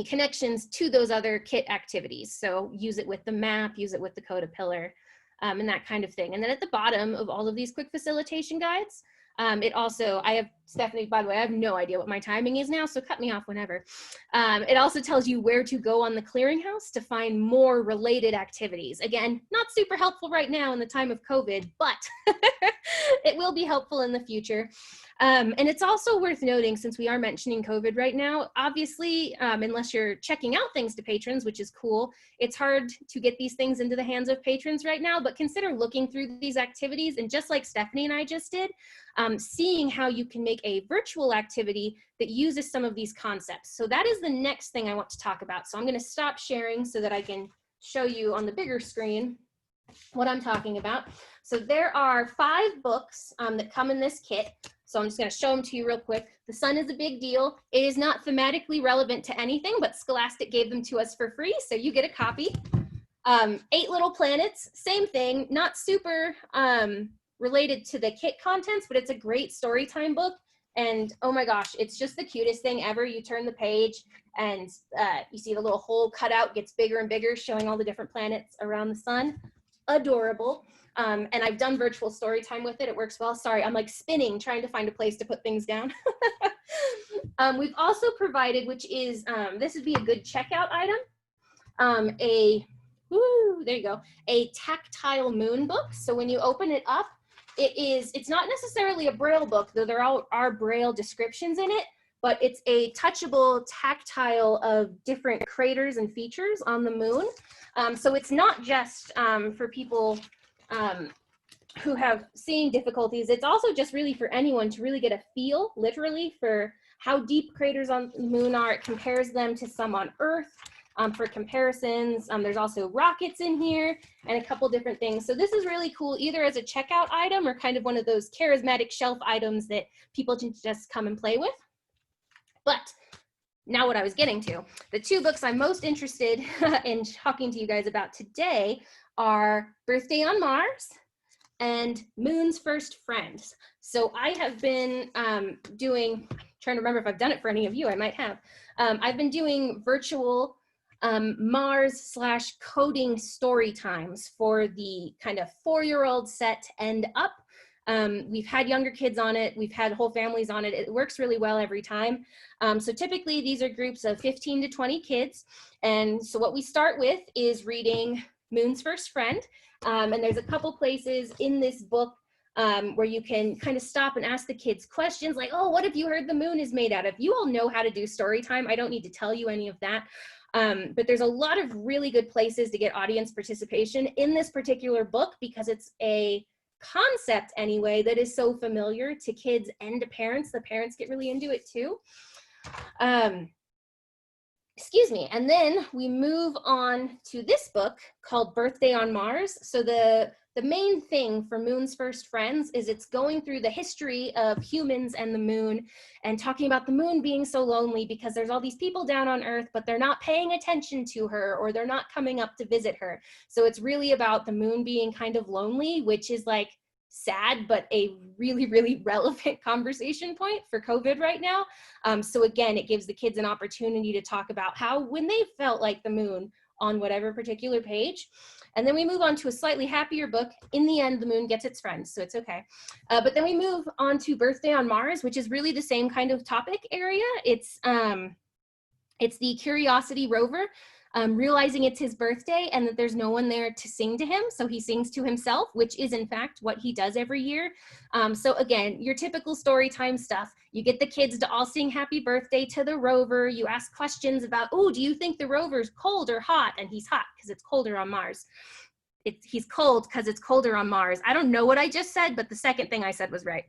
Speaker 2: connections to those other kit activities. So use it with the map, use it with the Codapillar. And that kind of thing. And then at the bottom of all of these quick facilitation guides, It also, Stephanie, by the way, I have no idea what my timing is now, so cut me off whenever. It also tells you where to go on the clearinghouse to find more related activities. Again, not super helpful right now in the time of COVID, but it will be helpful in the future. And it's also worth noting, since we are mentioning COVID right now, obviously, unless you're checking out things to patrons, which is cool, it's hard to get these things into the hands of patrons right now, but consider looking through these activities, and just like Stephanie and I just did, seeing how you can make a virtual activity that uses some of these concepts. So that is the next thing I want to talk about. So I'm going to stop sharing so that I can show you on the bigger screen what I'm talking about. So there are 5 books that come in this kit. So I'm just going to show them to you real quick. The Sun is a big deal. It is not thematically relevant to anything, but Scholastic gave them to us for free, so you get a copy. 8 Little Planets, same thing, not super related to the kit contents, but it's a great story time book. And oh my gosh, it's just the cutest thing ever. You turn the page and you see the little hole cut out gets bigger and bigger, showing all the different planets around the sun. Adorable. And I've done virtual story time with it. It works well. Sorry, I'm like spinning, trying to find a place to put things down. We've also provided, which is, this would be a good checkout item, there you go, a tactile moon book. So when you open it up, it's not necessarily a Braille book, though there are Braille descriptions in it, but it's a touchable tactile of different craters and features on the moon. So it's not just for people who have seeing difficulties. It's also just really for anyone to really get a feel, literally, for how deep craters on the moon are. It compares them to some on Earth. For comparisons, there's also rockets in here and a couple different things. So this is really cool, either as a checkout item or kind of one of those charismatic shelf items that people can just come and play with. But now what I was getting to, the 2 books I'm most interested in talking to you guys about today are Birthday on Mars and Moon's First Friend. So I have been doing, I'm trying to remember if I've done it for any of you, I might have. I've been doing virtual Mars/coding story times for the kind of 4-year-old set and up. We've had younger kids on it. We've had whole families on it. It works really well every time. So typically these are groups of 15 to 20 kids. And so what we start with is reading Moon's First Friend. And there's a couple places in this book where you can kind of stop and ask the kids questions like, oh, what have you heard the moon is made out of? You all know how to do story time. I don't need to tell you any of that. But there's a lot of really good places to get audience participation in this particular book because it's a concept anyway that is so familiar to kids and to parents. The parents get really into it too. Excuse me. And then we move on to this book called Birthday on Mars. So the main thing for Moon's First Friends is it's going through the history of humans and the moon and talking about the moon being so lonely because there's all these people down on Earth, but they're not paying attention to her or they're not coming up to visit her. So it's really about the moon being kind of lonely, which is like sad, but a really, really relevant conversation point for COVID right now. So again, it gives the kids an opportunity to talk about how when they felt like the moon on whatever particular page. And then we move on to a slightly happier book. In the end, the moon gets its friends, so it's okay. But then we move on to Birthday on Mars, which is really the same kind of topic area. It's the Curiosity rover, realizing it's his birthday and that there's no one there to sing to him, so he sings to himself, which is in fact what he does every year. So again, your typical story time stuff. You get the kids to all sing happy birthday to the rover. You ask questions about, oh, do you think the rover's cold or hot? And he's hot because it's colder on Mars. He's cold because it's colder on Mars. I don't know what I just said, but the second thing I said was right.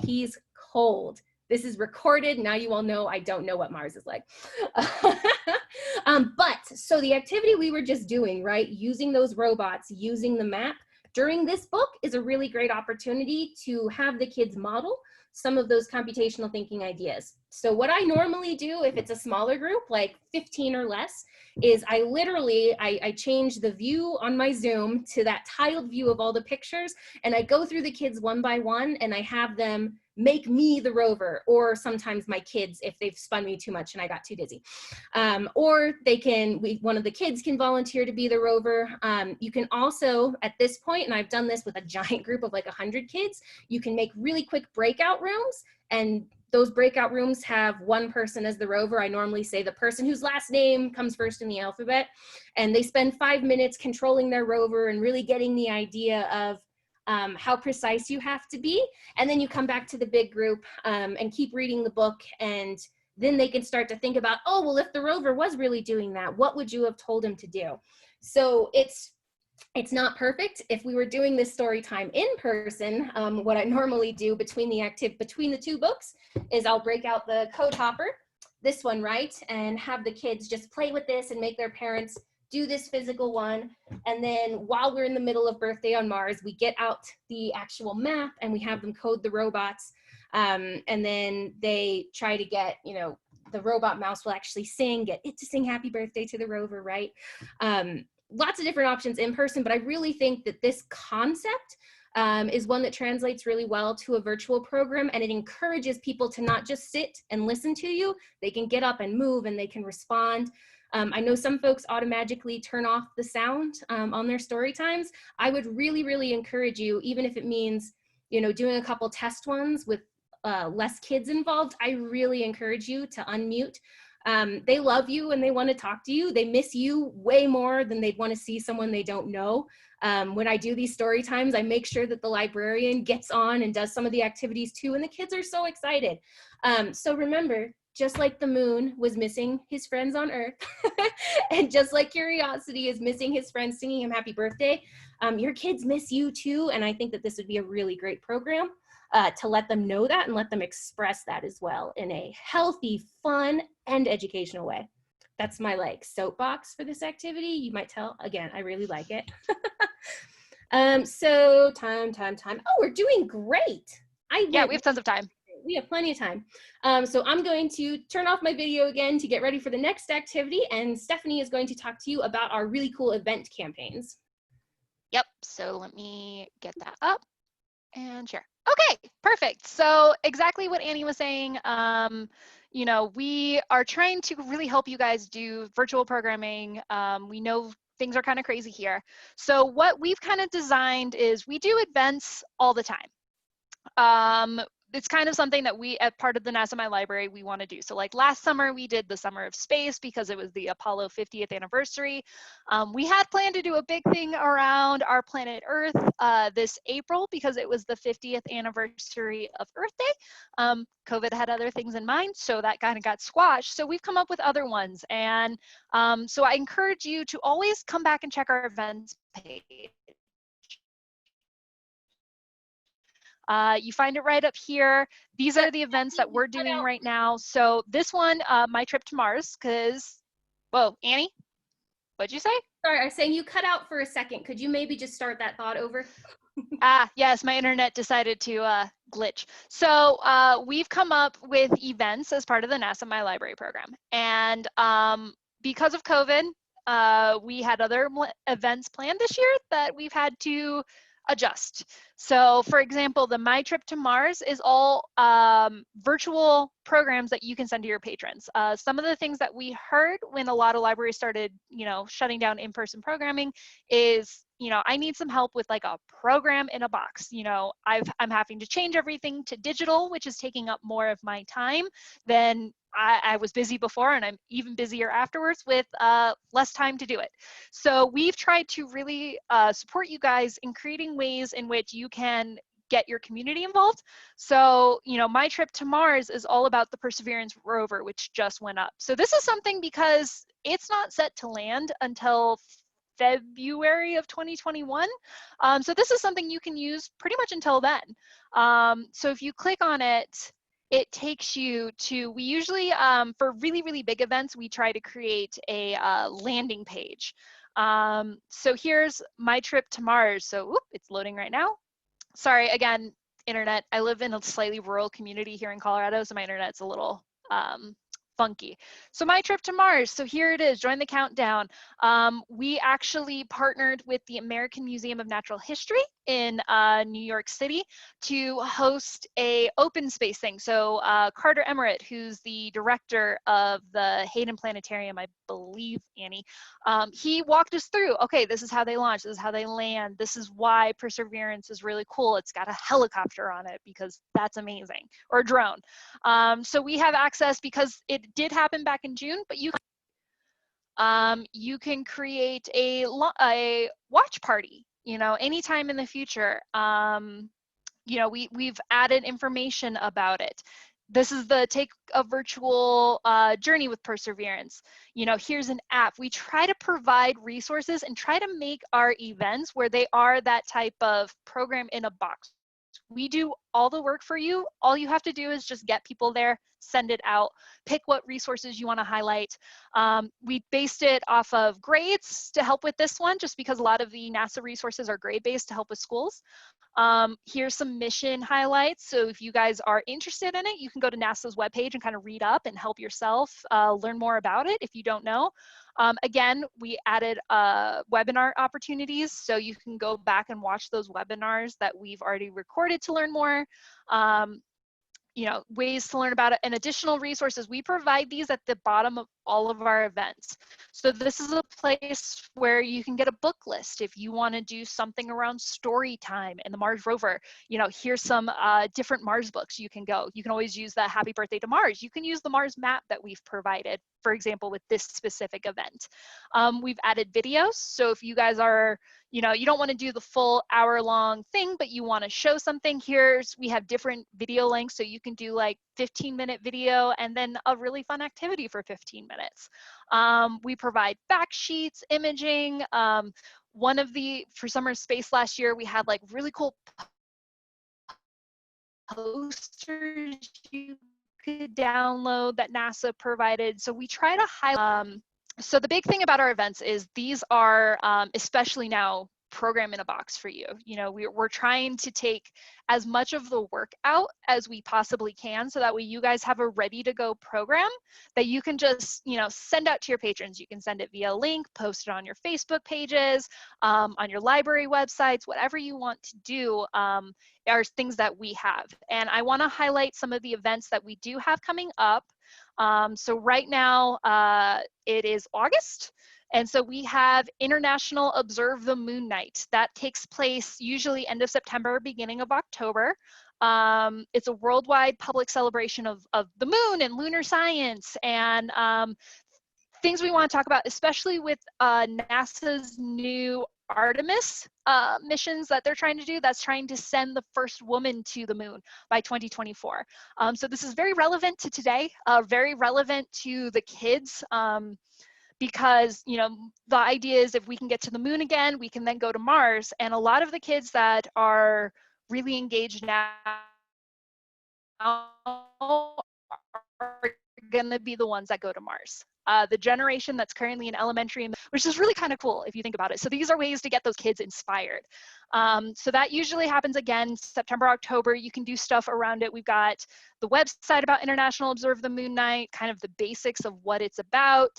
Speaker 2: He's cold. This is recorded. Now you all know I don't know what Mars is like. So the activity we were just doing, right, using those robots, using the map during this book is a really great opportunity to have the kids model some of those computational thinking ideas. So what I normally do if it's a smaller group, like 15 or less, is I change the view on my Zoom to that tiled view of all the pictures, and I go through the kids one by one, and I have them make me the rover, or sometimes my kids if they've spun me too much and I got too dizzy. Or one of the kids can volunteer to be the rover. You can also, at this point, and I've done this with a giant group of like 100 kids, you can make really quick breakout rooms, and those breakout rooms have one person as the rover. I normally say the person whose last name comes first in the alphabet, and they spend 5 minutes controlling their rover and really getting the idea of how precise you have to be. And then you come back to the big group and keep reading the book, and then they can start to think about, oh, well, if the rover was really doing that, what would you have told him to do? So it's not perfect. If we were doing this story time in person, what I normally do between the two books is I'll break out the code hopper, this one, right? And have the kids just play with this and make their parents do this physical one. And then while we're in the middle of Birthday on Mars, we get out the actual map and we have them code the robots. And then they try to get, the robot mouse will actually get it to sing happy birthday to the rover, right? Lots of different options in person, but I really think that this concept is one that translates really well to a virtual program, and it encourages people to not just sit and listen to you. They can get up and move, and they can respond. I know some folks automatically turn off the sound on their story times. I would really, really encourage you, even if it means, doing a couple test ones with less kids involved, I really encourage you to unmute. They love you and they want to talk to you. They miss you way more than they'd want to see someone they don't know. When I do these story times, I make sure that the librarian gets on and does some of the activities too, and the kids are so excited. So remember, just like the moon was missing his friends on Earth, and just like Curiosity is missing his friends singing him happy birthday, your kids miss you too, and I think that this would be a really great program to let them know that and let them express that as well in a healthy, fun, and educational way. That's my soapbox for this activity. You might tell, again, I really like it. So time. Oh, we're doing great.
Speaker 3: Yeah, we have tons of time.
Speaker 2: We have plenty of time. So I'm going to turn off my video again to get ready for the next activity, and Stephanie is going to talk to you about our really cool event campaigns.
Speaker 3: Yep, so let me get that up and share. Okay, perfect. So exactly what Annie was saying, we are trying to really help you guys do virtual programming. We know things are kind of crazy here. So what we've kind of designed is we do events all the time. It's kind of something that we, as part of the NASA My Library, we want to do. So like last summer, we did the Summer of Space because it was the Apollo 50th anniversary. We had planned to do a big thing around our planet Earth this April because it was the 50th anniversary of Earth Day. COVID had other things in mind, so that kind of got squashed. So we've come up with other ones. And so I encourage you to always come back and check our events page. You find it right up here. These are the events that we're doing right now. So this one, my trip to Mars, because, whoa, Annie, what'd you say?
Speaker 2: Sorry, I was saying you cut out for a second. Could you maybe just start that thought over?
Speaker 3: Yes, my internet decided to glitch. So we've come up with events as part of the NASA My Library program. And because of COVID, we had other events planned this year that we've had to adjust. So for example, the My Trip to Mars is all virtual programs that you can send to your patrons. Some of the things that we heard when a lot of libraries started, shutting down in-person programming is, I need some help with like a program in a box. I'm having to change everything to digital, which is taking up more of my time than I was busy before, and I'm even busier afterwards with less time to do it. So we've tried to really support you guys in creating ways in which you can get your community involved. So, My Trip to Mars is all about the Perseverance rover, which just went up. So this is something because it's not set to land until February of 2021. So this is something you can use pretty much until then. So if you click on it, it takes you to, we usually, for really, really big events, we try to create a landing page. So here's My Trip to Mars. So it's loading right now. Sorry, again, internet. I live in a slightly rural community here in Colorado, so my internet's a little funky. So my trip to Mars, so here it is, join the countdown. We actually partnered with the American Museum of Natural History in New York City to host a open space thing. So Carter Emmerich, who's the director of the Hayden Planetarium, I believe, Annie, he walked us through, okay, this is how they launch, this is how they land, this is why Perseverance is really cool. It's got a helicopter on it because that's amazing, or a drone. So we have access because it did happen back in June, but you can create a watch party, you know, anytime in the future. You know, we've added information about it. This is the take a virtual journey with Perseverance. You know, here's an app. We try to provide resources and try to make our events where they are that type of program in a box. We do all the work for you. All you have to do is just get people there, send it out, pick what resources you want to highlight. We based it off of grades to help with this one, just because a lot of the NASA resources are grade-based to help with schools. Here's some mission highlights. So if you guys are interested in it, you can go to NASA's webpage and kind of read up and help yourself learn more about it if you don't know. Again, we added webinar opportunities, so you can go back and watch those webinars that we've already recorded to learn more. You know, ways to learn about it and additional resources. We provide these at the bottom of all of our events. So this is a place where you can get a book list if you want to do something around story time and the Mars rover. You know, here's some different Mars books you can go. You can always use the Happy Birthday to Mars. You can use the Mars map that we've provided, for example, with this specific event. We've added videos. So if you guys are, you know, you don't want to do the full hour-long thing, but you want to show something, we have different video links. So you can do like 15-minute video and then a really fun activity for 15 minutes. We provide fact sheets, imaging. For Summer Space last year, we had like really cool posters you could download that NASA provided. So we try to highlight. So the big thing about our events is these are, especially now, program in a box for you. You know, we're trying to take as much of the work out as we possibly can, so that way you guys have a ready to go program that you can just, you know, send out to your patrons. You can send it via link, post it on your Facebook pages, on your library websites, whatever you want to do. Are things that we have. And I want to highlight some of the events that we do have coming up. So right now, it is August. And so we have International Observe the Moon Night. That takes place usually end of September, beginning of October. It's a worldwide public celebration of the moon and lunar science and things we want to talk about, especially with NASA's new Artemis missions that they're trying to do, that's trying to send the first woman to the moon by 2024. So this is very relevant to today, very relevant to the kids, because, you know, the idea is if we can get to the moon again, we can then go to Mars. And a lot of the kids that are really engaged now are going to be the ones that go to Mars. The generation that's currently in elementary, which is really kind of cool if you think about it. So these are ways to get those kids inspired. So that usually happens again, September, October. You can do stuff around it. We've got the website about International Observe the Moon Night, kind of the basics of what it's about.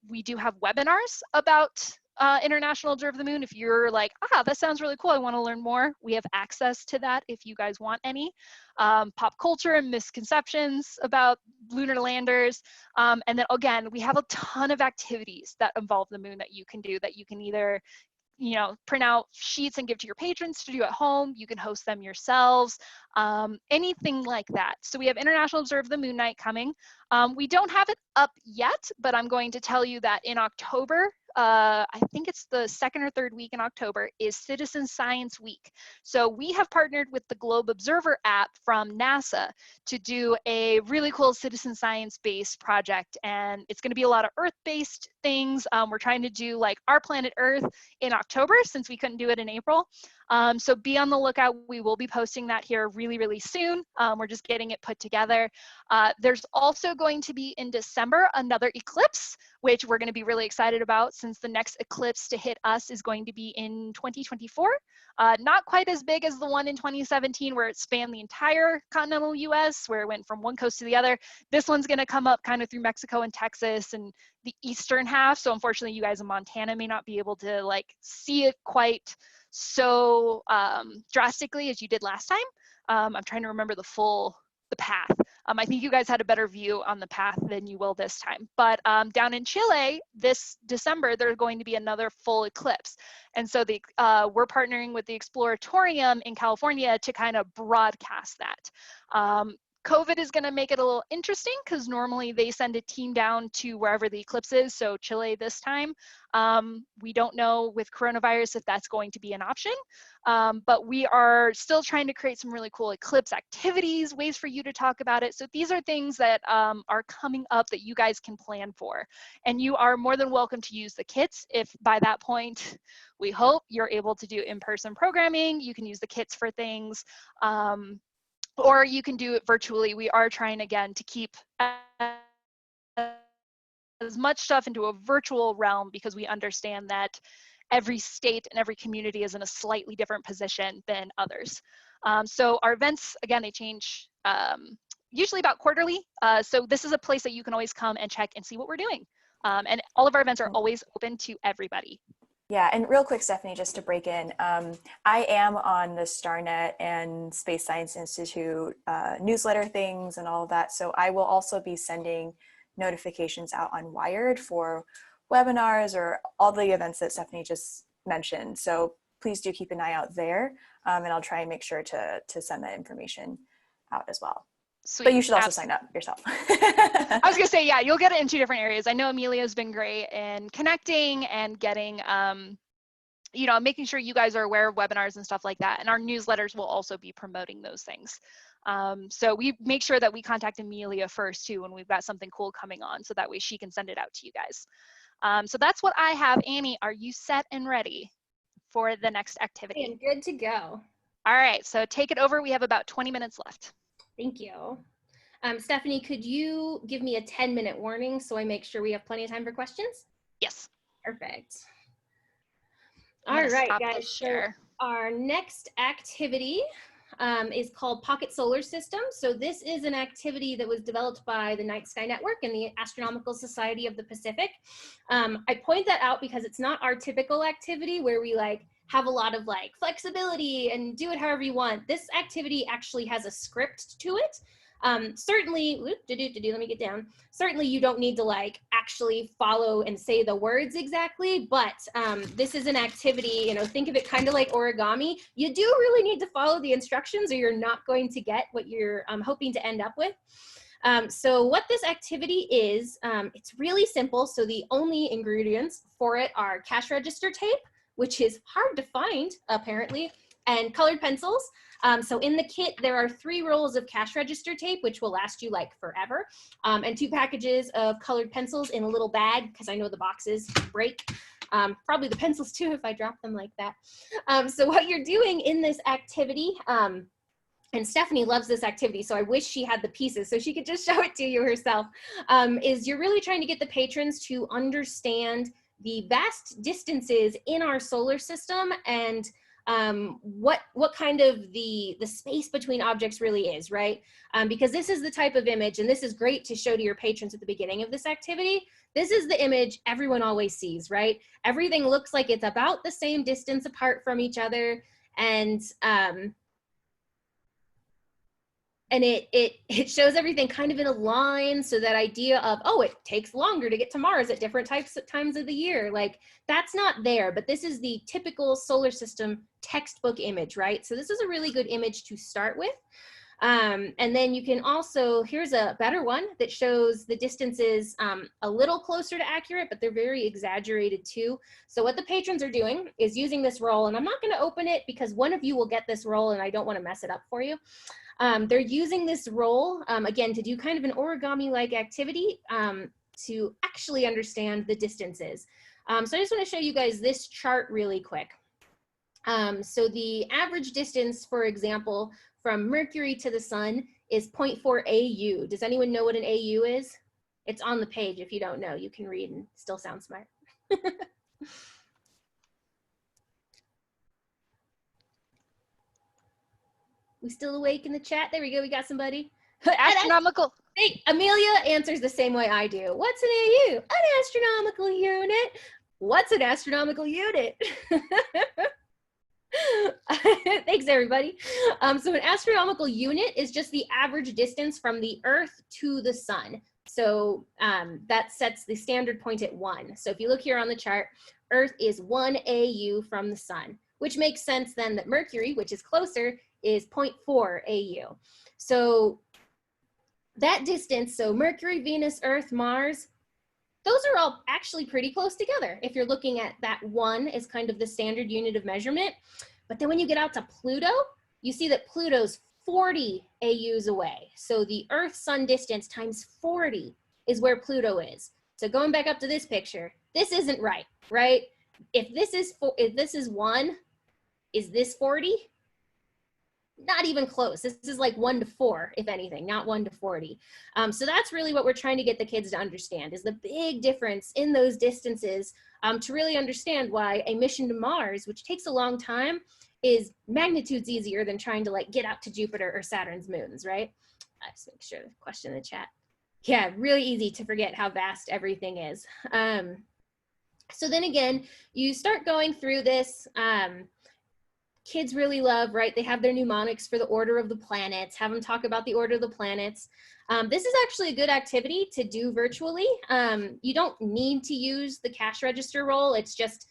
Speaker 3: We do have webinars about International Observe the Moon. If you're like, that sounds really cool, I want to learn more, we have access to that if you guys want any. Pop culture and misconceptions about lunar landers. And then again, we have a ton of activities that involve the moon that you can do, that you can either, you know, print out sheets and give to your patrons to do at home. You can host them yourselves, anything like that. So we have International Observe the Moon Night coming. We don't have it up yet, but I'm going to tell you that in October, I think it's the second or third week in October, is Citizen Science Week. So we have partnered with the Globe Observer app from NASA to do a really cool citizen science-based project. And it's going to be a lot of Earth-based things. We're trying to do like Our Planet Earth in October, since we couldn't do it in April. So be on the lookout. We will be posting that here really, really soon. We're just getting it put together. There's also going to be in December another eclipse, which we're going to be really excited about, since since the next eclipse to hit us is going to be in 2024. Not quite as big as the one in 2017 where it spanned the entire continental US, where it went from one coast to the other. This one's going to come up kind of through Mexico and Texas and the eastern half. So unfortunately, you guys in Montana may not be able to like see it quite so drastically as you did last time. I'm trying to remember the path. I think you guys had a better view on the path than you will this time. But down in Chile, this December, there's going to be another full eclipse. And so we're partnering with the Exploratorium in California to kind of broadcast that. COVID is going to make it a little interesting because normally they send a team down to wherever the eclipse is, so Chile this time. We don't know with coronavirus if that's going to be an option, but we are still trying to create some really cool eclipse activities, ways for you to talk about it. So these are things that are coming up that you guys can plan for. And you are more than welcome to use the kits if by that point, we hope you're able to do in-person programming. You can use the kits for things. Or you can do it virtually. We are trying again to keep as much stuff into a virtual realm because we understand that every state and every community is in a slightly different position than others. So our events, again, they change usually about quarterly. So this is a place that you can always come and check and see what we're doing. And all of our events are always open to everybody.
Speaker 1: Yeah, and real quick, Stephanie, just to break in, I am on the StarNet and Space Science Institute newsletter things and all of that. So I will also be sending notifications out on Wired for webinars or all the events that Stephanie just mentioned. So please do keep an eye out there, and I'll try and make sure to send that information out as well.
Speaker 3: Sweet.
Speaker 1: But you should also sign up yourself.
Speaker 3: I was gonna say, yeah, you'll get it in 2 different areas. I know Amelia's been great in connecting and getting, making sure you guys are aware of webinars and stuff like that. And our newsletters will also be promoting those things. So we make sure that we contact Amelia first too when we've got something cool coming on, so that way she can send it out to you guys. So that's what I have. Annie, are you set and ready for the next activity?
Speaker 2: I am good to go.
Speaker 3: All right, so take it over. We have about 20 minutes left.
Speaker 2: Thank you. Stephanie, could you give me a 10-minute warning so I make sure we have plenty of time for questions?
Speaker 3: Yes.
Speaker 2: Perfect. All right, guys. So our next activity is called Pocket Solar System. So this is an activity that was developed by the Night Sky Network and the Astronomical Society of the Pacific. I point that out because it's not our typical activity where we have a lot of flexibility and do it however you want. This activity actually has a script to it. Certainly, let me get down. Certainly you don't need to actually follow and say the words exactly, but this is an activity, think of it kind of like origami. You do really need to follow the instructions or you're not going to get what you're hoping to end up with. So what this activity is, it's really simple. So the only ingredients for it are cash register tape, which is hard to find apparently, and colored pencils. So in the kit, there are 3 rolls of cash register tape, which will last you forever, and 2 packages of colored pencils in a little bag, because I know the boxes break. Probably the pencils too, if I drop them like that. So what you're doing in this activity, and Stephanie loves this activity, so I wish she had the pieces so she could just show it to you herself, is you're really trying to get the patrons to understand the vast distances in our solar system and what kind of the space between objects really is, right? Because this is the type of image, and this is great to show to your patrons at the beginning of this activity. This is the image everyone always sees, right? Everything looks like it's about the same distance apart from each other, and it shows everything kind of in a line, so that idea of, oh, it takes longer to get to Mars at different times of the year, that's not there, but this is the typical solar system textbook image, right? So this is a really good image to start with. And then you can also, here's a better one that shows the distances a little closer to accurate, but they're very exaggerated too. So what the patrons are doing is using this roll, and I'm not gonna open it because one of you will get this roll and I don't wanna mess it up for you. They're using this roll, again, to do kind of an origami-like activity to actually understand the distances. So I just want to show you guys this chart really quick. So the average distance, for example, from Mercury to the sun is 0.4 AU. Does anyone know what an AU is? It's on the page. If you don't know, you can read and still sound smart. We still awake in the chat? There we go. We got somebody.
Speaker 3: Astronomical.
Speaker 2: Hey, Amelia answers the same way I do. What's an AU? An astronomical unit. What's an astronomical unit? Thanks, everybody. So an astronomical unit is just the average distance from the Earth to the sun. So that sets the standard point at 1. So if you look here on the chart, Earth is 1 AU from the sun, which makes sense then that Mercury, which is closer, is 0.4 AU. So that distance, so Mercury, Venus, Earth, Mars, those are all actually pretty close together. If you're looking at that 1 as kind of the standard unit of measurement. But then when you get out to Pluto, you see that Pluto's 40 AUs away. So the Earth-Sun distance times 40 is where Pluto is. So going back up to this picture, this isn't right, right? If this is 1, is this 40? Not even close. This is like 1 to 4, if anything, not 1 to 40. So that's really what we're trying to get the kids to understand, is the big difference in those distances, to really understand why a mission to Mars, which takes a long time, is magnitudes easier than trying to like get out to Jupiter or Saturn's moons, right? I just make sure the question in the chat. Yeah, really easy to forget how vast everything is. So then again, you start going through this. Kids really love, right? They have their mnemonics for the order of the planets, have them talk about the order of the planets. This is actually a good activity to do virtually. You don't need to use the cash register roll. It's just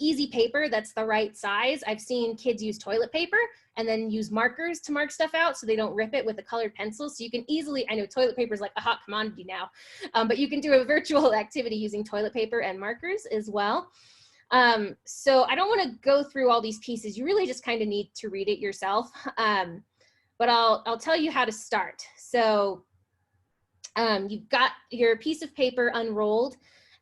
Speaker 2: easy paper that's the right size. I've seen kids use toilet paper and then use markers to mark stuff out so they don't rip it with a colored pencil. So you can easily, I know toilet paper is like a hot commodity now, but you can do a virtual activity using toilet paper and markers as well. So I don't want to go through all these pieces. You really just kind of need to read it yourself. But I'll tell you how to start. So you've got your piece of paper unrolled.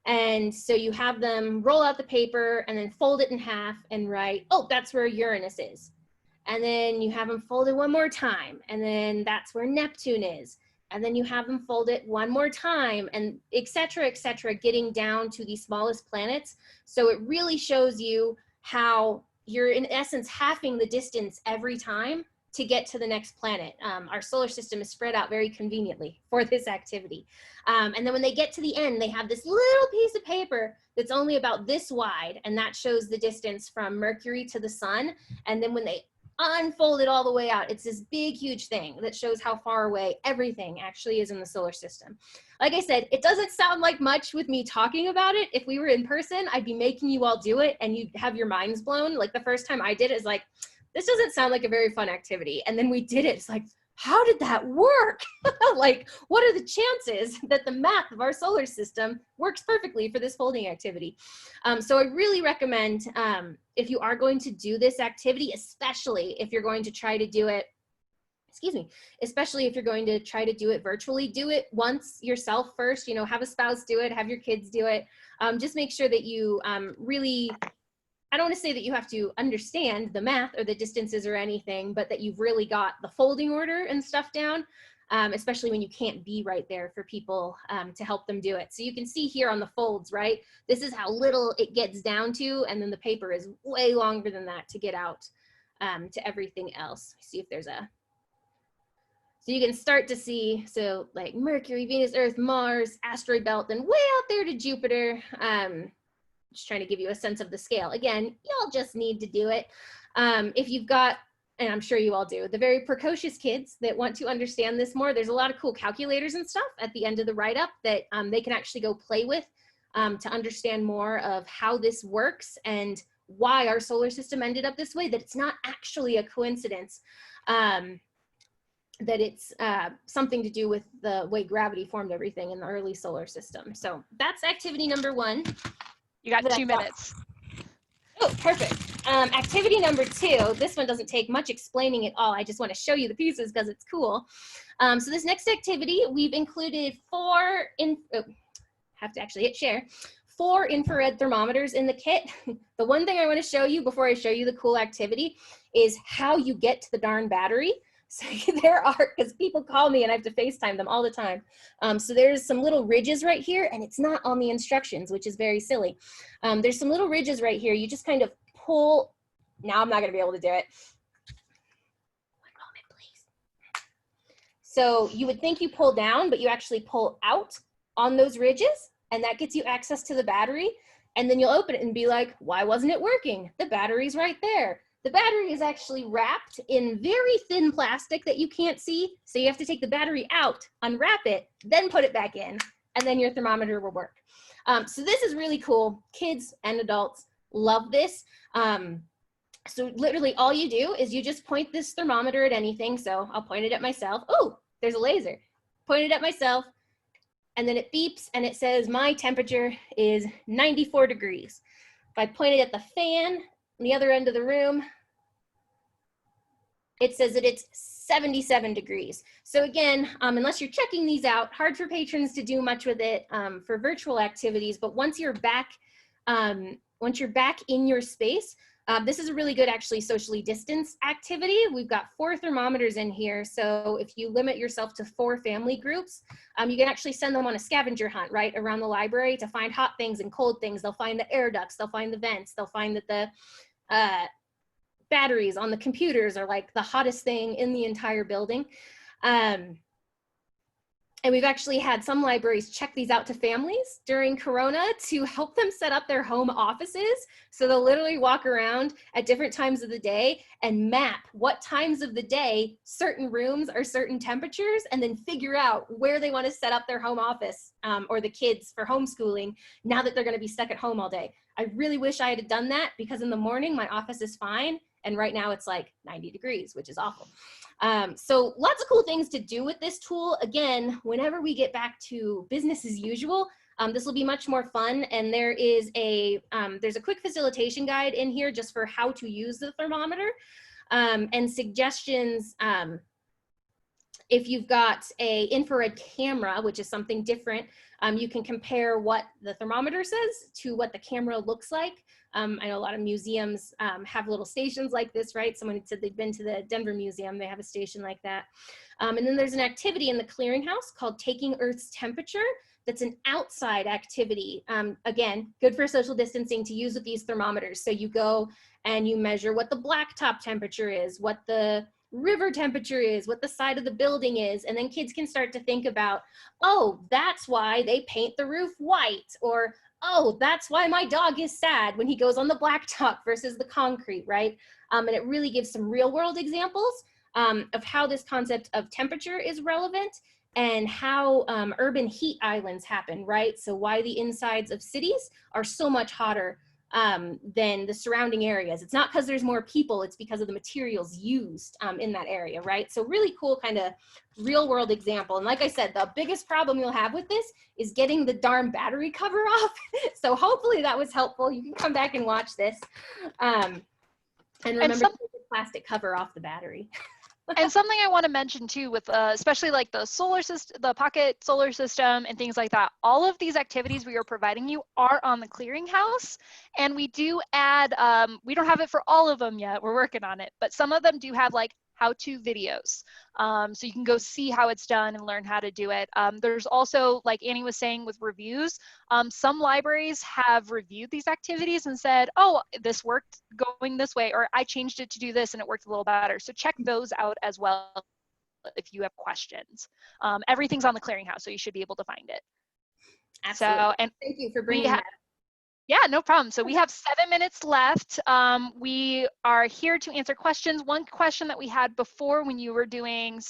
Speaker 2: And so you have them roll out the paper and then fold it in half and write, oh, that's where Uranus is. And then you have them fold it one more time. And then that's where Neptune is. And then you have them fold it one more time, and et cetera, getting down to the smallest planets. So it really shows you how you're in essence halving the distance every time to get to the next planet. Our solar system is spread out very conveniently for this activity. And then when they get to the end, they have this little piece of paper that's only about this wide, and that shows the distance from Mercury to the sun. And then when they unfold it all the way out, it's this big, huge thing that shows how far away everything actually is in the solar system. Like I said, it doesn't sound like much with me talking about it. If we were in person, I'd be making you all do it and you'd have your minds blown. Like the first time I did it, it's like, this doesn't sound like a very fun activity. And then we did it. It's like, how did that work? Like, what are the chances that the math of our solar system works perfectly for this folding activity? So I really recommend, if you are going to do this activity, especially if you're going to try to do it, especially if you're going to try to do it virtually, do it once yourself first, you know, have a spouse do it, have your kids do it. Just make sure that you really, I don't want to say that you have to understand the math or the distances or anything, but that you've really got the folding order and stuff down, especially when you can't be right there for people to help them do it. So you can see here on the folds, right? This is how little it gets down to, and then the paper is way longer than that to get out to everything else. See if there's a, so you can start to see, so like Mercury, Venus, Earth, Mars, asteroid belt, and way out there to Jupiter. Just trying to give you a sense of the scale. Again, y'all just need to do it. If you've got, and I'm sure you all do, the very precocious kids that want to understand this more, there's a lot of cool calculators and stuff at the end of the write-up that they can actually go play with to understand more of how this works and why our solar system ended up this way, that it's not actually a coincidence, that it's something to do with the way gravity formed everything in the early solar system. So that's activity number 1.
Speaker 3: You got 2 minutes.
Speaker 2: Oh, perfect. Activity number 2, this one doesn't take much explaining at all. I just want to show you the pieces because it's cool. So this next activity, we've included 4 infrared thermometers in the kit. The one thing I want to show you before I show you the cool activity is how you get to the darn battery. So there are, because people call me and I have to FaceTime them all the time. So there's some little ridges right here, and it's not on the instructions, which is very silly. There's some little ridges right here. You just kind of pull. Now I'm not going to be able to do it. One moment, please. So you would think you pull down, but you actually pull out on those ridges, and that gets you access to the battery. And then you'll open it and be like, why wasn't it working? The battery's right there. The battery is actually wrapped in very thin plastic that you can't see. So you have to take the battery out, unwrap it, then put it back in, and then your thermometer will work. So this is really cool. Kids and adults love this. So literally all you do is you just point this thermometer at anything. So I'll point it at myself. Oh, there's a laser. Point it at myself, and then it beeps and it says my temperature is 94 degrees. If I point it at the fan, on the other end of the room, it says that it's 77 degrees. So again, unless you're checking these out, hard for patrons to do much with it for virtual activities, but once you're back in your space, this is a really good actually socially distanced activity. We've got 4 thermometers in here. So if you limit yourself to 4 family groups, you can actually send them on a scavenger hunt, right, around the library to find hot things and cold things. They'll find the air ducts, they'll find the vents, they'll find that the batteries on the computers are like the hottest thing in the entire building. And we've actually had some libraries check these out to families during Corona to help them set up their home offices. So they'll literally walk around at different times of the day and map what times of the day certain rooms are certain temperatures, and then figure out where they want to set up their home office or the kids for homeschooling now that they're going to be stuck at home all day. I really wish I had done that, because in the morning my office is fine, and right now it's like 90 degrees, which is awful. So lots of cool things to do with this tool. Again, whenever we get back to business as usual, this will be much more fun. And there is there's a quick facilitation guide in here just for how to use the thermometer, and suggestions. If you've got a infrared camera, which is something different, you can compare what the thermometer says to what the camera looks like. I know a lot of museums have little stations like this, right? Someone had said they'd been to the Denver Museum, they have a station like that. And then there's an activity in the clearinghouse called Taking Earth's Temperature. That's an outside activity. Again, good for social distancing to use with these thermometers. So you go and you measure what the blacktop temperature is, what the river temperature is, what the side of the building is, and then kids can start to think about, oh, that's why they paint the roof white, or oh, that's why my dog is sad when he goes on the blacktop versus the concrete, right? And it really gives some real world examples of how this concept of temperature is relevant, and how urban heat islands happen, right? So why the insides of cities are so much hotter than the surrounding areas. It's not because there's more people, it's because of the materials used in that area, right? So really cool kind of real world example. And like I said, the biggest problem you'll have with this is getting the darn battery cover off. So hopefully that was helpful. You can come back and watch this. And remember to take the plastic cover off the battery.
Speaker 3: And something I want to mention too, with especially like the solar system, the pocket solar system and things like that, all of these activities we are providing you are on the clearinghouse. And we do add, we don't have it for all of them yet, we're working on it, but some of them do have like how-to videos. So you can go see how it's done and learn how to do it. There's also, like Annie was saying, with reviews, some libraries have reviewed these activities and said, oh, this worked going this way, or I changed it to do this and it worked a little better. So check those out as well if you have questions. Everything's on the clearinghouse, so you should be able to find it.
Speaker 2: Absolutely.
Speaker 3: So, and
Speaker 2: thank you for bringing that.
Speaker 3: Yeah, no problem. So we have 7 minutes left. We are here to answer questions. One question that we had before when you were doing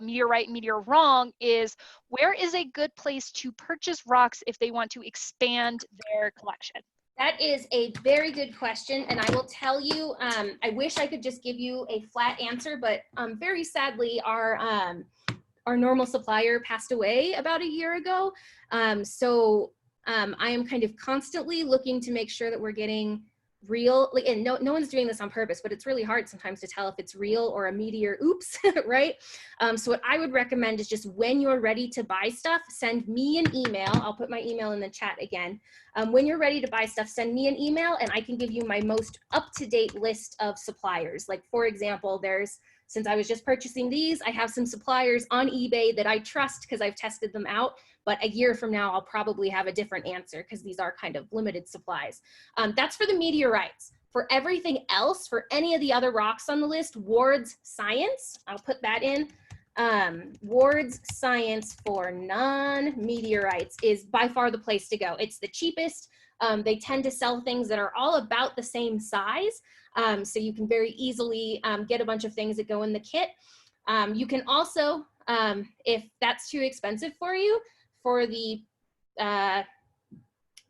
Speaker 3: Meteor Right, Meteor Wrong is, where is a good place to purchase rocks if they want to expand their collection?
Speaker 2: That is a very good question, and I will tell you, I wish I could just give you a flat answer, but very sadly, our normal supplier passed away about a year ago. I am kind of constantly looking to make sure that we're getting real, and no one's doing this on purpose, but it's really hard sometimes to tell if it's real or a meteor oops, right? So what I would recommend is just when you're ready to buy stuff, send me an email. I'll put my email in the chat again. When you're ready to buy stuff, send me an email and I can give you my most up-to-date list of suppliers. Like, for example, there's since I was just purchasing these, I have some suppliers on eBay that I trust because I've tested them out. But a year from now, I'll probably have a different answer because these are kind of limited supplies. That's for the meteorites. For everything else, for any of the other rocks on the list, Ward's Science, I'll put that in. Ward's Science for non-meteorites is by far the place to go. It's the cheapest. They tend to sell things that are all about the same size. So you can very easily get a bunch of things that go in the kit. You can also, if that's too expensive for you, for the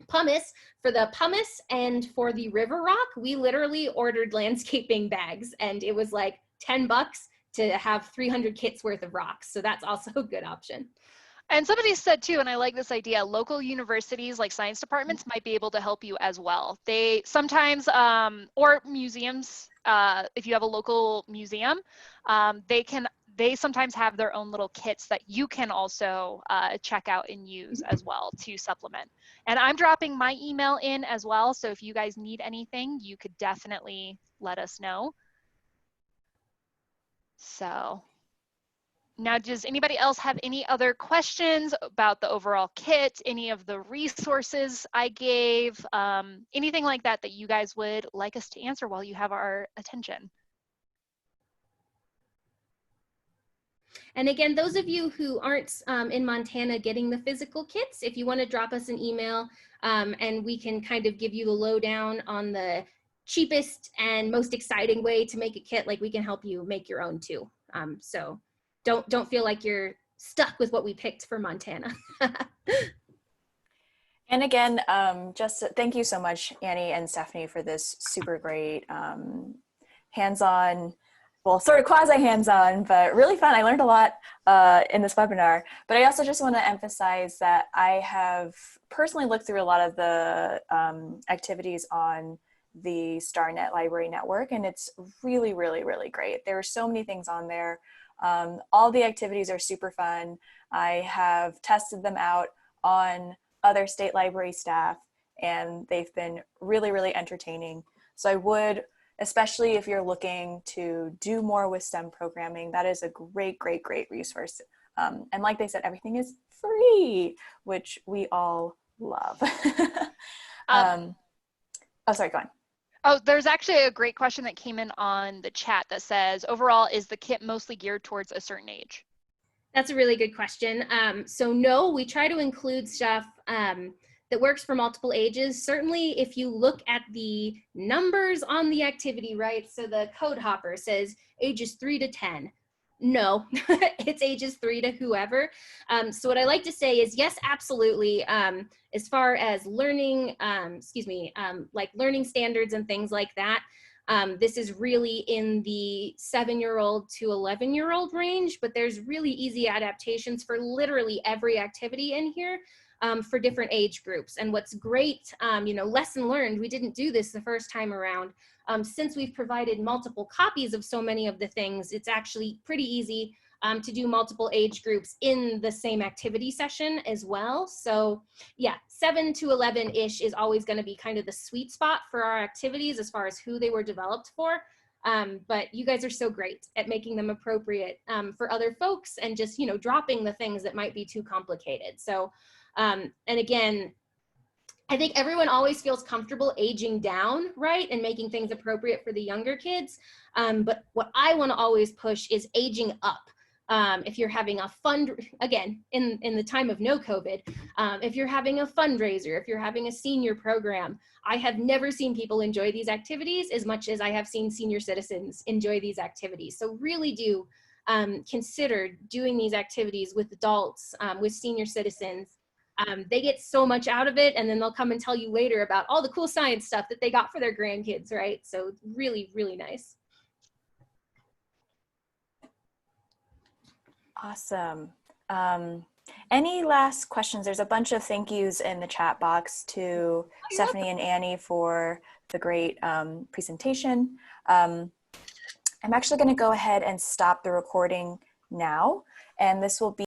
Speaker 2: pumice, and for the river rock, we literally ordered landscaping bags, and it was like $10 to have 300 kits worth of rocks. So that's also a good option.
Speaker 3: And somebody said too, and I like this idea, local universities like science departments might be able to help you as well. They sometimes, or museums, if you have a local museum, they sometimes have their own little kits that you can also check out and use as well to supplement. And I'm dropping my email in as well. So if you guys need anything, you could definitely let us know. So now, does anybody else have any other questions about the overall kit, any of the resources I gave, anything like that that you guys would like us to answer while you have our attention?
Speaker 2: And again, those of you who aren't in Montana getting the physical kits, if you want to drop us an email and we can kind of give you the lowdown on the cheapest and most exciting way to make a kit, like we can help you make your own too. So don't feel like you're stuck with what we picked for Montana.
Speaker 1: And again, just thank you so much, Annie and Stephanie, for this super great hands-on, well, sort of quasi-hands-on, but really fun. I learned a lot in this webinar. But I also just want to emphasize that I have personally looked through a lot of the activities on the StarNet Library Network, and it's really, really, really great. There are so many things on there. All the activities are super fun. I have tested them out on other state library staff, and they've been really, really entertaining. So I would, especially if you're looking to do more with STEM programming, that is a great, great, great resource. And like they said, everything is free, which we all love. Oh, sorry, go on.
Speaker 3: Oh, there's actually a great question that came in on the chat that says, overall, is the kit mostly geared towards a certain age?
Speaker 2: That's a really good question. So no, we try to include stuff that works for multiple ages. Certainly if you look at the numbers on the activity, right? So the code hopper says ages 3 to 10. No, it's ages 3 to whoever. So what I like to say is yes, absolutely. As far as learning, like learning standards and things like that, this is really in the 7-year-old to 11-year-old range, but there's really easy adaptations for literally every activity in here for different age groups. And what's great, lesson learned, we didn't do this the first time around. Since we've provided multiple copies of so many of the things, it's actually pretty easy to do multiple age groups in the same activity session as well. So yeah, 7 to 11-ish is always going to be kind of the sweet spot for our activities as far as who they were developed for. But you guys are so great at making them appropriate for other folks and just, dropping the things that might be too complicated. So, and again, I think everyone always feels comfortable aging down, right? And making things appropriate for the younger kids. But what I want to always push is aging up. If you're having a again, in the time of no COVID, if you're having a fundraiser, if you're having a senior program, I have never seen people enjoy these activities as much as I have seen senior citizens enjoy these activities. So really do consider doing these activities with adults, with senior citizens. They get so much out of it, and then they'll come and tell you later about all the cool science stuff that they got for their grandkids, right? So really, really nice.
Speaker 1: Awesome. Any last questions? There's a bunch of thank yous in the chat box to Stephanie and Annie for the great presentation. I'm actually going to go ahead and stop the recording now, and this will be